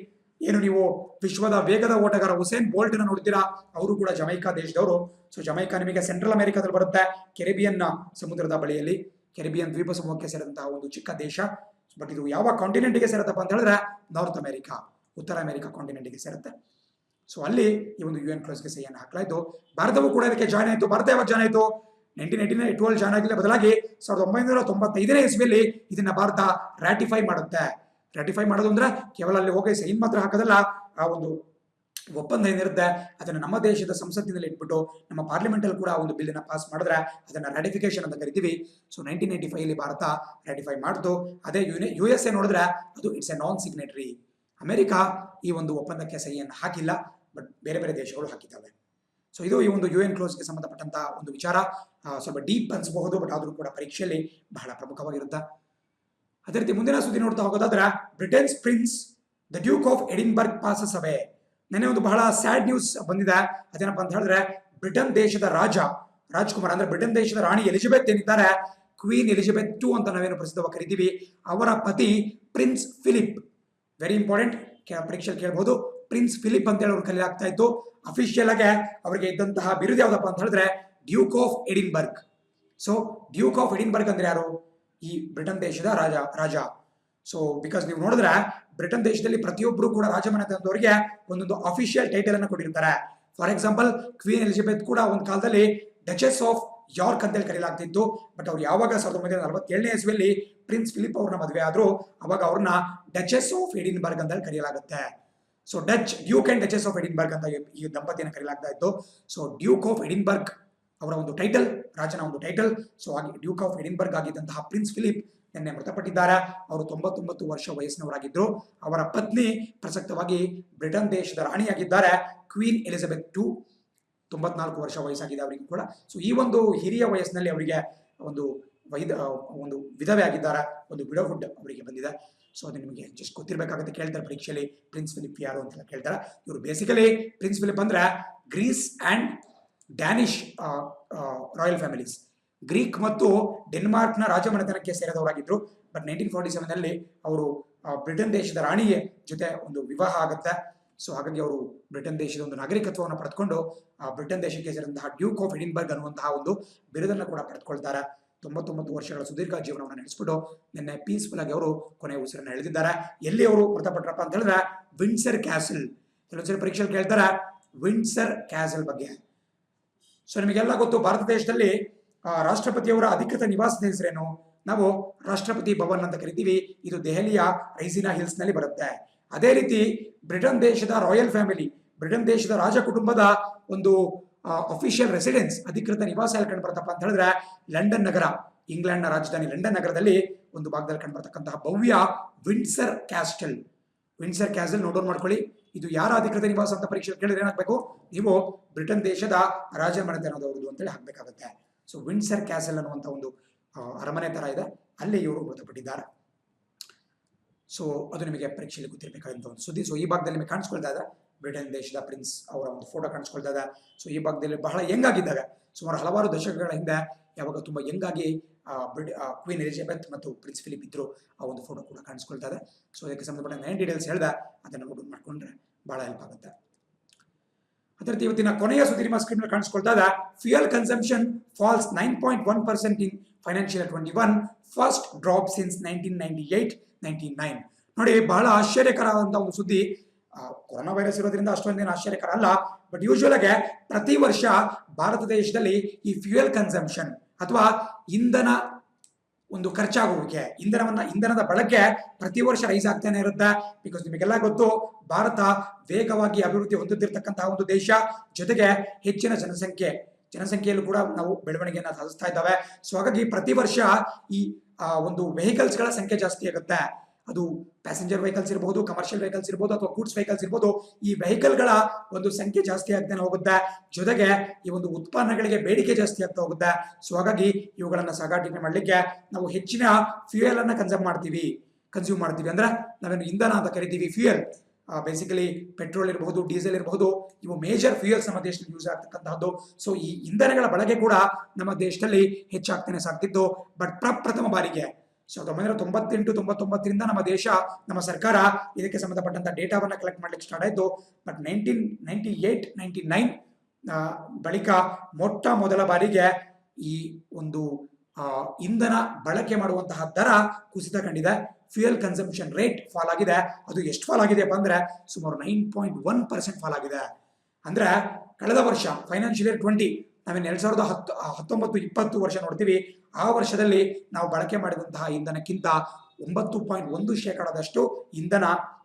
ಏನು ನೀವು ವಿಶ್ವದ ವೇಗದ ಓಟಗಾರ ಹುಸೇನ್ ಬೋಲ್ಟ್ ಅನ್ನು ನೋಡ್ತೀರಾ, ಅವರು ಕೂಡ ಜಮೈಕಾ ದೇಶದವರು. ಸೊ ಜಮೈಕಾ ನಿಮಗೆ ಸೆಂಟ್ರಲ್ ಅಮೆರಿಕಾದಲ್ಲಿ ಬರುತ್ತೆ, ಕೆರೆಬಿಯನ್ ಸಮುದ್ರದ ಬಳಿಯಲ್ಲಿ, ಕೆರೆಬಿಯನ್ ದ್ವೀಪ ಸಮೂಹಕ್ಕೆ ಸೇರಿದಂತಹ ಒಂದು ಚಿಕ್ಕ ದೇಶ. ಬಟ್ ಇದು ಯಾವ ಕಾಂಟಿನೆಂಟ್ಗೆ ಸೇರುತ್ತಪ್ಪ ಅಂತ ಹೇಳಿದ್ರೆ ನಾರ್ತ್ ಅಮೆರಿಕಾ, ಉತ್ತರ ಅಮೆರಿಕಾ ಕಾಂಟಿನೆಂಟ್ಗೆ ಸೇರುತ್ತೆ. ಸೊ ಅಲ್ಲಿ ಈ ಒಂದು UN ಕ್ಲೋಸ್ಗೆ ಸಹಿಯನ್ನು ಹಾಕಲಾಯಿತು. ಭಾರತವೂ ಕೂಡ ಇದಕ್ಕೆ ಜಾಯ್ನ್ ಆಯಿತು. ಭಾರತ ಯಾವಾಗ ಜಾಯ್ನ್ ಆಯಿತು? 1982 ಜಾಯ್ನ್ ಆಗಿಲ್ಲ, ಬದಲಾಗಿ 1995ನೇ ಇಸ್ವಿಯಲ್ಲಿ ಇದನ್ನ ಭಾರತ ರಾಟಿಫೈ ಮಾಡುತ್ತೆ. ರಾಟಿಫೈ ಮಾಡೋದು ಅಂದ್ರೆ ಕೇವಲ ಅಲ್ಲಿ ಹೋಗಿ ಸೈನ್ ಮಾತ್ರ ಹಾಕೋದಲ್ಲ, ಆ ಒಂದು ಒಪ್ಪಂದ ಏನಿರುತ್ತೆ ಅದನ್ನ ನಮ್ಮ ದೇಶದ ಸಂಸತ್ತಿನಲ್ಲಿ ಇಟ್ಬಿಟ್ಟು ನಮ್ಮ ಪಾರ್ಲಿಮೆಂಟ್ ಅಲ್ಲಿ ಕೂಡ ಒಂದು ಬಿಲ್ ಅನ್ನ ಪಾಸ್ ಮಾಡಿದ್ರೆ ಅದನ್ನ ರಾಟಿಫಿಕೇಶನ್ ಅಂತ ಕರಿತೀವಿ. ಸೊ 1985 ಅಲ್ಲಿ ಭಾರತ ರಾಟಿಫೈ ಮಾಡ್ತು. ಅದೇ USA ನೋಡಿದ್ರೆ ಅದು it's A non signatory. America ಈ ಒಂದು ಒಪ್ಪಂದಕ್ಕೆ ಸಹಿಯನ್ನು ಹಾಕಿಲ್ಲ, ಬಟ್ ಬೇರೆ ಬೇರೆ ದೇಶಗಳು ಹಾಕಿದ್ದಾವೆ. ಸೊ ಇದು ಈ ಒಂದು UN ಕ್ಲೋಸ್ಗೆ ಸಂಬಂಧಪಟ್ಟಂತ ಒಂದು ವಿಚಾರ. ಸ್ವಲ್ಪ ಡೀಪ್ ಅನ್ಸಬಹುದು, ಬಟ್ ಆದ್ರೂ ಕೂಡ ಪರೀಕ್ಷೆಯಲ್ಲಿ ಬಹಳ ಪ್ರಮುಖವಾಗಿರುತ್ತೆ. ಅದೇ ರೀತಿ ಮುಂದಿನ ಸುದ್ದಿ ನೋಡ್ತಾ ಹೋಗೋದಾದ್ರೆ, Britain's Prince the Duke of Edinburgh passes away. ನೆನ್ನೆ ಒಂದು ಬಹಳ ಸ್ಯಾಡ್ ನ್ಯೂಸ್ ಬಂದಿದೆ. ಅದೇನಪ್ಪ ಅಂತ ಹೇಳಿದ್ರೆ, ಬ್ರಿಟನ್ ದೇಶದ ರಾಜ್ಕುಮಾರ್ ಅಂದ್ರೆ ಬ್ರಿಟನ್ ದೇಶದ ರಾಣಿ ಎಲಿಜಬೆತ್ ಏನಿದ್ದಾರೆ, ಕ್ವೀನ್ ಎಲಿಜಬೆತ್ II ಅಂತ ನಾವೇನು ಪ್ರಸಿದ್ಧವಾಗಿ ಕರಿತೀವಿ, ಅವರ ಪತಿ ಪ್ರಿನ್ಸ್ ಫಿಲಿಪ್. ವೆರಿ ಇಂಪಾರ್ಟೆಂಟ್, ಪರೀಕ್ಷೆ ಕೇಳಬಹುದು. ಪ್ರಿನ್ಸ್ ಫಿಲಿಪ್ ಅಂತ ಹೇಳಿ ಅವ್ರು ಕರೆಯಲಾಗ್ತಾ ಇತ್ತು. ಅಫಿಷಿಯಲ್ ಆಗಿ ಅವರಿಗೆ ಇದ್ದಂತಹ ಬಿರುದು ಯಾವ್ದಪ್ಪ ಅಂತ ಹೇಳಿದ್ರೆ Duke of Edinburgh. So Duke of Edinburgh ಅಂದ್ರೆ ಯಾರು? ಈ ಬ್ರಿಟನ್ ದೇಶದ ರಾಜ. ಸೊ ಬಿಕಾಸ್ ನೀವು ನೋಡಿದ್ರೆ ಬ್ರಿಟನ್ ದೇಶದಲ್ಲಿ ಪ್ರತಿಯೊಬ್ಬರು ಕೂಡ ರಾಜಮನೆತನದವರಿಗೆ ಒಂದೊಂದು ಅಫಿಷಿಯಲ್ ಟೈಟಲ್ ಅನ್ನು ಕೊಟ್ಟಿರ್ತಾರೆ. ಫಾರ್ ಎಕ್ಸಾಂಪಲ್, ಕ್ವೀನ್ ಎಲಿಜಬೆತ್ ಕೂಡ ಒಂದು ಕಾಲದಲ್ಲಿ ಡಚೆಸ್ ಆಫ್ ಯಾರ್ಕ್ ಅಂತೇಳಿ ಕರೆಯಲಾಗ್ತಿತ್ತು. ಬಟ್ ಅವ್ರು ಯಾವಾಗ 1947ನೇ ಇಸ್ವಿಯಲ್ಲಿ ಪ್ರಿನ್ಸ್ ಫಿಲಿಪ್ ಅವ್ರನ್ನ ಮದುವೆ ಆದ್ರು, ಅವಾಗ ಅವ್ರನ್ನ ಡಚೆಸ್ ಆಫ್ ಎಡಿನ್ಬರ್ಗ್ ಅಂತ ಕರೆಯಲಾಗುತ್ತೆ. So Dutch Duke and Duchess of Edinburgh ಅಂತ ಈ ದಂಪತಿಯನ್ನು ಕರೆಯಲಾಗ್ತಾ ಇತ್ತು. ಸೊ ಡ್ಯೂಕ್ ಆಫ್ ಎಡಿನ್ಬರ್ಗ್ ಅವರ ಒಂದು ಟೈಟಲ್, ರಾಜನ ಒಂದು ಟೈಟಲ್. ಸೊ ಹಾಗೆ ಡ್ಯೂಕ್ ಆಫ್ ಎಡಿನ್ಬರ್ಗ್ ಆಗಿದ್ದಂತಹ ಪ್ರಿನ್ಸ್ ಫಿಲಿಪ್ ನಿನ್ನೆ ಮೃತಪಟ್ಟಿದ್ದಾರೆ. ಅವರು 99 ವರ್ಷ ವಯಸ್ಸಿನವರಾಗಿದ್ರು. ಅವರ ಪತ್ನಿ ಪ್ರಸಕ್ತವಾಗಿ ಬ್ರಿಟನ್ ದೇಶದ ರಾಣಿಯಾಗಿದ್ದಾರೆ, ಕ್ವೀನ್ ಎಲಿಜಬೆತ್ II. 94 ವರ್ಷ ವಯಸ್ಸಾಗಿದೆ ಅವರಿಗೂ ಕೂಡ. ಸೊ ಈ ಒಂದು ಹಿರಿಯ ವಯಸ್ಸಿನಲ್ಲಿ ಅವರಿಗೆ ಒಂದು ವಿಧವೆ ಆಗಿದ್ದಾರೆ, ಒಂದು ವಿಡೋಹುಡ್ ಅವರಿಗೆ ಬಂದಿದೆ. ಸೊ ಅದು ನಿಮಗೆ ಜಸ್ಟ್ ಗೊತ್ತಿರಬೇಕಾಗುತ್ತೆ. ಕೇಳ್ತಾರೆ ಪರೀಕ್ಷೆಯಲ್ಲಿ ಪ್ರಿನ್ಸ್ ಫಿಲಿಪ್ ಯಾರು ಅಂತೆಲ್ಲ ಕೇಳ್ತಾರೆ. ಇವರು ಬೇಸಿಕಲಿ ಪ್ರಿನ್ಸ್ ಫಿಲಿಪ್ ಅಂದ್ರೆ Greece and Danish royal families, Greek ಮತ್ತು ಡೆನ್ಮಾರ್ಕ್ನ ರಾಜಮನೆತನಕ್ಕೆ ಸೇರಿದವರಾಗಿದ್ರು. ಬಟ್ 1947ನಲ್ಲಿ ಅವರು ಬ್ರಿಟನ್ ದೇಶದ ರಾಣಿಯ ಜೊತೆ ಒಂದು ವಿವಾಹ ಆಗುತ್ತೆ. ಸೊ ಹಾಗಾಗಿ ಅವರು ಬ್ರಿಟನ್ ದೇಶದ ಒಂದು ನಾಗರಿಕತ್ವವನ್ನು ಪಡೆದುಕೊಂಡು ಬ್ರಿಟನ್ ದೇಶಕ್ಕೆ ಸೇರಿದಂತಹ ಡ್ಯೂಕ್ ಆಫ್ ಎಡಿನ್ಬರ್ಗ್ ಅನ್ನುವಂತಹ ಒಂದು ಬಿರುದನ್ನು ಕೂಡ ಪಡೆದುಕೊಳ್ತಾರೆ. 99 ವರ್ಷಗಳ ಸುದೀರ್ಘ ಜೀವನವನ್ನು ನಡೆಸಿಬಿಟ್ಟು ನಿನ್ನೆ ಪೀಸ್ಫುಲ್ ಆಗಿ ಅವರು ಕೊನೆಯ ಉಸಿರನ್ನು ಎಳೆದಿದ್ದಾರೆ. ಎಲ್ಲಿ ಅವರು ಮೃತಪಟ್ಟರಪ್ಪ ಅಂತ ಹೇಳಿದ್ರೆ ವಿಂಡ್ಸರ್ ಕ್ಯಾಸಲ್. ಕೆಲವೊಂದ್ಸರಿ ಪರೀಕ್ಷೆಯಲ್ಲಿ ಕೇಳ್ತಾರೆ ವಿಂಡ್ಸರ್ ಕ್ಯಾಸಲ್ ಬಗ್ಗೆ. ಸೊ ನಿಮಗೆಲ್ಲ ಗೊತ್ತು, ಭಾರತ ದೇಶದಲ್ಲಿ ರಾಷ್ಟ್ರಪತಿಯವರ ಅಧಿಕೃತ ನಿವಾಸದ ಹೆಸರೇನು? ನಾವು ರಾಷ್ಟ್ರಪತಿ ಭವನ್ ಅಂತ ಕರಿತೀವಿ. ಇದು ದೆಹಲಿಯ ರೈಸಿನಾ ಹಿಲ್ಸ್ ನಲ್ಲಿ ಬರುತ್ತೆ. ಅದೇ ರೀತಿ ಬ್ರಿಟನ್ ದೇಶದ ರಾಯಲ್ ಫ್ಯಾಮಿಲಿ, ಬ್ರಿಟನ್ ದೇಶದ ರಾಜ ಕುಟುಂಬದ ಒಂದು ಅಫಿಷಿಯಲ್ ರೆಸಿಡೆನ್ಸ್, ಅಧಿಕೃತ ನಿವಾಸ ಎಲ್ಲಿ ಕಂಡು ಬರ್ತಪ್ಪ ಅಂತ ಹೇಳಿದ್ರೆ ಲಂಡನ್ ನಗರ, ಇಂಗ್ಲೆಂಡ್ನ ರಾಜಧಾನಿ ಲಂಡನ್ ನಗರದಲ್ಲಿ ಒಂದು ಭಾಗದಲ್ಲಿ ಕಂಡುಬರ್ತಕ್ಕಂತಹ ಭವ್ಯ Windsor Castle. Windsor Castle note down ಮಾಡ್ಕೊಳ್ಳಿ. ಇದು ಯಾರ ಅಧಿಕೃತ ನಿವಾಸ ಅಂತ ಪರೀಕ್ಷೆ ಕೇಳಿದ್ರೆ ಏನಾಗಬೇಕು, ನೀವು ಬ್ರಿಟನ್ ದೇಶದ ರಾಜಮನೆತನದವರದು ಅಂತೇಳಿ ಹಾಕಬೇಕಾಗುತ್ತೆ. ಸೊ ವಿಂಡ್ಸರ್ ಕ್ಯಾಸಲ್ ಅನ್ನುವಂಥ ಒಂದು ಅರಮನೆ ತರ ಇದೆ, ಅಲ್ಲಿ ಇವರು ಮೃತಪಟ್ಟಿದ್ದಾರೆ. ಸೊ ಅದು ನಿಮಗೆ ಪರೀಕ್ಷೆಯಲ್ಲಿ ಗೊತ್ತಿರಬೇಕಾದಂಥ ಒಂದು ಸುದ್ದಿ. ಸೊ ಈ ಭಾಗದಲ್ಲಿ ನಿಮಗೆ ಕಾಣಿಸ್ಕೊಳ್ತಾ ಇದೆ ಬ್ರಿಟನ್ ದೇಶದ ಪ್ರಿನ್ಸ್ ಅವರ ಒಂದು ಫೋಟೋ ಕಾಣಿಸ್ಕೊಳ್ತಾ ಇದೆ. ಸೊ ಈ ಭಾಗದಲ್ಲಿ ಬಹಳ ಯಂಗ್ ಆಗಿದ್ದಾಗ, ಸುಮಾರು ಹಲವಾರು ದಶಕಗಳ ಹಿಂದೆ ಯಾವಾಗ ತುಂಬಾ ಯಂಗ್ ಆಗಿ ಕ್ವೀನ್ ಎಲಿಜಬೆತ್ ಮತ್ತು ಪ್ರಿನ್ಸ್ ಫಿಲಿಪ್ ಇದ್ರು, ಆ ಒಂದು ಫೋಟೋ ಕೂಡ ಕಾಣಿಸ್ಕೊಳ್ತಾ ಇದೆ. ಸೊ ಅದಕ್ಕೆ ಸಂಬಂಧಪಟ್ಟ 9 ಡೀಟೇಲ್ಸ್ ಹೇಳ್ದೆ, ಅದನ್ನು ನೋಟ್ ಮಾಡ್ಕೊಂಡ್ರೆ ಬಹಳ ಹೆಲ್ಪ್ ಆಗುತ್ತೆ. ಅದೇ ರೀತಿ ಇವತ್ತಿನ ಕೊನೆಯ ಸುದ್ದಿ ನಿಮ್ಮ ಸ್ಕ್ರೀನ್ ಮೇಲೆ ಕಾಣಿಸ್ಕೊಳ್ತಾ ಇದೆ. Fuel consumption falls 9.1% in financial 21, first drop since 1998-99. ನೋಡಿ, ಬಹಳ ಆಶ್ಚರ್ಯಕರವಾದಂತ ಒಂದು ಸುದ್ದಿ. ಕೊರೋನಾ ವೈರಸ್ ಇರೋದ್ರಿಂದ ಅಷ್ಟೊಂದೇನು ಆಶ್ಚರ್ಯಕರ ಅಲ್ಲ, ಬಟ್ ಯೂಶುವಲ್ ಆಗಿ ಪ್ರತಿ ವರ್ಷ ಭಾರತ ದೇಶದಲ್ಲಿ ಈ ಫ್ಯೂಯಲ್ ಕನ್ಸಂಪ್ಷನ್ ಅಥವಾ ಇಂಧನ ಒಂದು ಖರ್ಚಾಗುವಿಕೆ, ಇಂಧನದ ಬಳಕೆ ಪ್ರತಿ ವರ್ಷ ರೈಸ್ ಆಗ್ತಾನೆ ಇರುತ್ತೆ. ಬಿಕಾಸ್ ನಿಮಗೆಲ್ಲ ಗೊತ್ತು, ಭಾರತ ವೇಗವಾಗಿ ಅಭಿವೃದ್ಧಿ ಹೊಂದುತ್ತಿರ್ತಕ್ಕಂತಹ ಒಂದು ದೇಶ, ಜೊತೆಗೆ ಹೆಚ್ಚಿನ ಜನಸಂಖ್ಯೆಯಲ್ಲೂ ಕೂಡ ನಾವು ಬೆಳವಣಿಗೆಯನ್ನು ಸಾಧಿಸ್ತಾ ಇದ್ದಾವೆ. ಸೊ ಹಾಗಾಗಿ ಪ್ರತಿ ವರ್ಷ ಈ ಒಂದು ವೆಹಿಕಲ್ಸ್ ಗಳ ಸಂಖ್ಯೆ ಜಾಸ್ತಿ ಆಗುತ್ತೆ. ಅದು ಪ್ಯಾಸೆಂಜರ್ ವೆಹಿಕಲ್ಸ್ ಇರಬಹುದು, ಕಮರ್ಷಿಯಲ್ ವೆಹಿಕಲ್ಸ್ ಇರಬಹುದು, ಅಥವಾ ಗೂಡ್ಸ್ ವೆಹಿಕಲ್ಸ್ ಇರಬಹುದು. ಈ ವೆಹಿಕಲ್ ಗಳ ಒಂದು ಸಂಖ್ಯೆ ಜಾಸ್ತಿ ಆಗ್ತಾನೆ ಹೋಗುತ್ತೆ, ಜೊತೆಗೆ ಈ ಒಂದು ಉತ್ಪನ್ನಗಳಿಗೆ ಬೇಡಿಕೆ ಜಾಸ್ತಿ ಆಗ್ತಾ ಹೋಗುತ್ತೆ. ಸೊ ಹಾಗಾಗಿ ಇವುಗಳನ್ನ ಸಾಗಾಣಿಕೆ ಮಾಡ್ಲಿಕ್ಕೆ ನಾವು ಹೆಚ್ಚಿನ ಫ್ಯೂಯಲ್ ಅನ್ನ ಕನ್ಸ್ಯೂಮ್ ಮಾಡ್ತೀವಿ. ಅಂದ್ರೆ ನಾವೇನು ಇಂಧನ ಅಂತ ಕರಿತೀವಿ, ಫ್ಯೂಯಲ್ ಬೇಸಿಕಲಿ ಪೆಟ್ರೋಲ್ ಇರಬಹುದು, ಡೀಸೆಲ್ ಇರಬಹುದು, ಇವು ಮೇಜರ್ ಫ್ಯೂಯಲ್ಸ್ ನಮ್ಮ ದೇಶದಲ್ಲಿ ಯೂಸ್ ಆಗ್ತಕ್ಕಂತಹದ್ದು. ಸೊ ಈ ಇಂಧನಗಳ ಬಳಕೆ ಕೂಡ ನಮ್ಮ ದೇಶದಲ್ಲಿ ಹೆಚ್ಚಾಗ್ತಾನೆ ಸಾಗ್ತಿದ್ದು. ಬಟ್ ಪ್ರಪ್ರಥಮ ಬಾರಿಗೆ 1998-99 ನಮ್ಮ ದೇಶ, ನಮ್ಮ ಸರ್ಕಾರ ಇದಕ್ಕೆ ಸಂಬಂಧಪಟ್ಟಂತ ಡೇಟಾವನ್ನ ಕಲೆಕ್ಟ್ ಮಾಡ್ಲಿಕ್ಕೆ ಸ್ಟಾರ್ಟ್ ಆಯ್ತು. ಬಟ್ 1998-99 ಬಳಿಕ ಮೊಟ್ಟ ಮೊದಲ ಬಾರಿಗೆ ಈ ಒಂದು ಇಂಧನ ಬಳಕೆ ಮಾಡುವಂತಹ ದರ ಕುಸಿತ ಕಂಡಿದೆ. ಫ್ಯೂಯಲ್ ಕನ್ಸಂಪ್ಷನ್ ರೇಟ್ ಫಾಲ್ ಆಗಿದೆ. ಅದು ಎಷ್ಟು ಫಾಲ್ ಆಗಿದೆಯಪ್ಪ ಅಂದ್ರೆ ಸುಮಾರು 9.1% ಫಾಲ್ ಆಗಿದೆ. ಅಂದ್ರೆ ಕಳೆದ ವರ್ಷ ಫೈನಾನ್ಷಿಯಲ್ ಇಯರ್ 20, ನಾವೇನು 2019-20 ವರ್ಷ ನೋಡ್ತೀವಿ, ಆ ವರ್ಷದಲ್ಲಿ ನಾವು ಬಳಕೆ ಮಾಡಿದಂತಹ ಇಂಧನಕ್ಕಿಂತ 9.1% ಇಂಧನ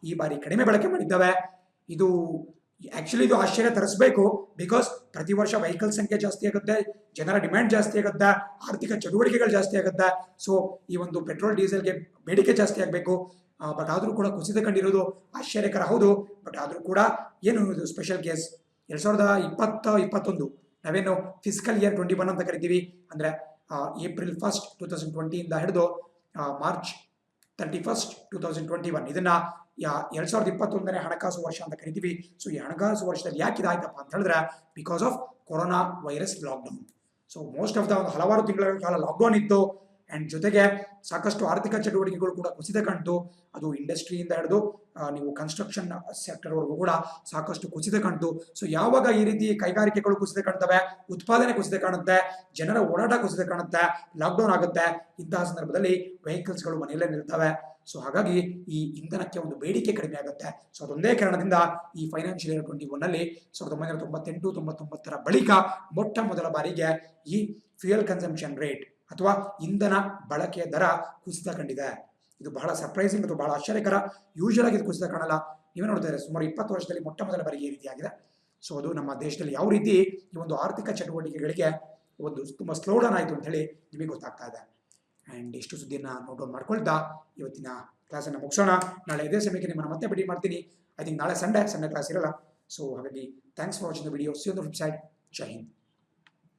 ಈ ಬಾರಿ ಕಡಿಮೆ ಬಳಕೆ ಮಾಡಿದ್ದಾವೆ. ಇದು ಆಶ್ಚರ್ಯ ತರಿಸಬೇಕು. ಬಿಕಾಸ್ ಪ್ರತಿ ವರ್ಷ ವೆಹಿಕಲ್ ಸಂಖ್ಯೆ ಜಾಸ್ತಿ ಆಗುತ್ತೆ, ಜನರ ಡಿಮ್ಯಾಂಡ್ ಜಾಸ್ತಿ ಆಗುತ್ತೆ, ಆರ್ಥಿಕ ಚಟುವಟಿಕೆಗಳು ಜಾಸ್ತಿ ಆಗುತ್ತೆ. ಸೊ ಈ ಒಂದು ಪೆಟ್ರೋಲ್ ಡೀಸೆಲ್ಗೆ ಬೇಡಿಕೆ ಜಾಸ್ತಿ ಆಗಬೇಕು. ಬಟ್ ಆದ್ರೂ ಕೂಡ ಕುಸಿತ ಕಂಡಿರೋದು ಆಶ್ಚರ್ಯಕರ ಹೌದು. ಬಟ್ ಆದ್ರೂ ಕೂಡ ಏನು ಇದು ಸ್ಪೆಷಲ್ ಕೇಸ್, 2020-21 ನಾವೇನು ಫಿಸಿಕಲ್ ಇಯರ್ 21 ಅಂತ ಕರಿತೀವಿ, ಅಂದ್ರೆ April 1st, 2020 ಇಂದ ಹಿಡಿದು March 31st, 2021 ಇದನ್ನ 2021ನೇ ಹಣಕಾಸು ವರ್ಷ ಅಂತ ಕರಿತೀವಿ. ಸೊ ಈ ಹಣಕಾಸು ವರ್ಷದಲ್ಲಿ ಯಾಕೆ ಇದಾಯ್ತಪ್ಪ ಅಂತ ಹೇಳಿದ್ರೆ, because of corona virus lockdown. So most of the ಒಂದು ಹಲವಾರು ತಿಂಗಳ ಕಾಲ ಲಾಕ್ಡೌನ್ ಇತ್ತು. ಅಂಡ್ ಜೊತೆಗೆ ಸಾಕಷ್ಟು ಆರ್ಥಿಕ ಚಟುವಟಿಕೆಗಳು ಕೂಡ ಕುಸಿತ ಕಾಣ್ತು. ಅದು ಇಂಡಸ್ಟ್ರಿಯಿಂದ ಹಿಡಿದು ನೀವು ಕನ್ಸ್ಟ್ರಕ್ಷನ್ ಸೆಕ್ಟರ್ ವರೆಗೂ ಕೂಡ ಸಾಕಷ್ಟು ಕುಸಿತ ಕಾಣ್ತು. ಸೊ ಯಾವಾಗ ಈ ರೀತಿ ಕೈಗಾರಿಕೆಗಳು ಕುಸಿತ ಕಾಣ್ತವೆ, ಉತ್ಪಾದನೆ ಕುಸಿತ ಕಾಣುತ್ತೆ, ಜನರ ಓಡಾಟ ಕುಸಿತ ಕಾಣುತ್ತೆ, ಲಾಕ್ಡೌನ್ ಆಗುತ್ತೆ, ಇಂತಹ ಸಂದರ್ಭದಲ್ಲಿ ವೆಹಿಕಲ್ಸ್ಗಳು ಮನೆಯಲ್ಲೇ ನಿಲ್ತವೆ. ಸೊ ಹಾಗಾಗಿ ಈ ಇಂಧನಕ್ಕೆ ಒಂದು ಬೇಡಿಕೆ ಕಡಿಮೆ ಆಗುತ್ತೆ. ಸೊ ಅದೊಂದೇ ಕಾರಣದಿಂದ ಈ ಫೈನಾನ್ಷಿಯಲ್ ಇಯರ್ 21ನಲ್ಲಿ 1998-99 ಬಳಿಕ ಮೊಟ್ಟ ಮೊದಲ ಬಾರಿಗೆ ಈ ಫ್ಯೂಯಲ್ ಕನ್ಸಂಪ್ಷನ್ ರೇಟ್ ಅಥವಾ ಇಂಧನ ಬಳಕೆಯ ದರ ಕುಸಿತ ಕಂಡಿದೆ. ಇದು ಬಹಳ ಸರ್ಪ್ರೈಸಿಂಗ್ ಮತ್ತು ಬಹಳ ಆಶ್ಚರ್ಯಕರ. ಯೂಶುವಲ್ ಆಗಿ ಇದು ಕುಸಿತ ಕಾಣಲ್ಲ. ನೀವೇ ನೋಡ್ತಾ ಇದ್ದಾರೆ, ಸುಮಾರು 20 ವರ್ಷದಲ್ಲಿ ಮೊಟ್ಟ ಮೊದಲ ಬಾರಿಗೆ ಈ ರೀತಿಯಾಗಿದೆ. ಸೊ ಅದು ನಮ್ಮ ದೇಶದಲ್ಲಿ ಯಾವ ರೀತಿ ಈ ಒಂದು ಆರ್ಥಿಕ ಚಟುವಟಿಕೆಗಳಿಗೆ ಒಂದು ತುಂಬಾ ಸ್ಲೋ ಡೌನ್ ಆಯಿತು ಅಂತ ಹೇಳಿ ನಿಮಗೆ ಗೊತ್ತಾಗ್ತಾ ಇದೆ. ಅಂಡ್ ಇಷ್ಟು ಸುದ್ದಿಯನ್ನ ನೋಟ್ ಡೌನ್ ಮಾಡ್ಕೊಳ್ತಾ ಇವತ್ತಿನ ಕ್ಲಾಸನ್ನು ಮುಗಿಸೋಣ. ನಾಳೆ ಇದೇ ಸಮಯಕ್ಕೆ ನಿಮ್ಮನ್ನು ಮತ್ತೆ ಭೇಟಿ ಮಾಡ್ತೀನಿ. ಐ ಥಿಂಕ್ ನಾಳೆ ಸಂಡೇ ಕ್ಲಾಸ್ ಇರಲ್ಲ. ಸೊ ಹಾಗಾಗಿ thanks for watching the video. C on the flip side. Jai Hind.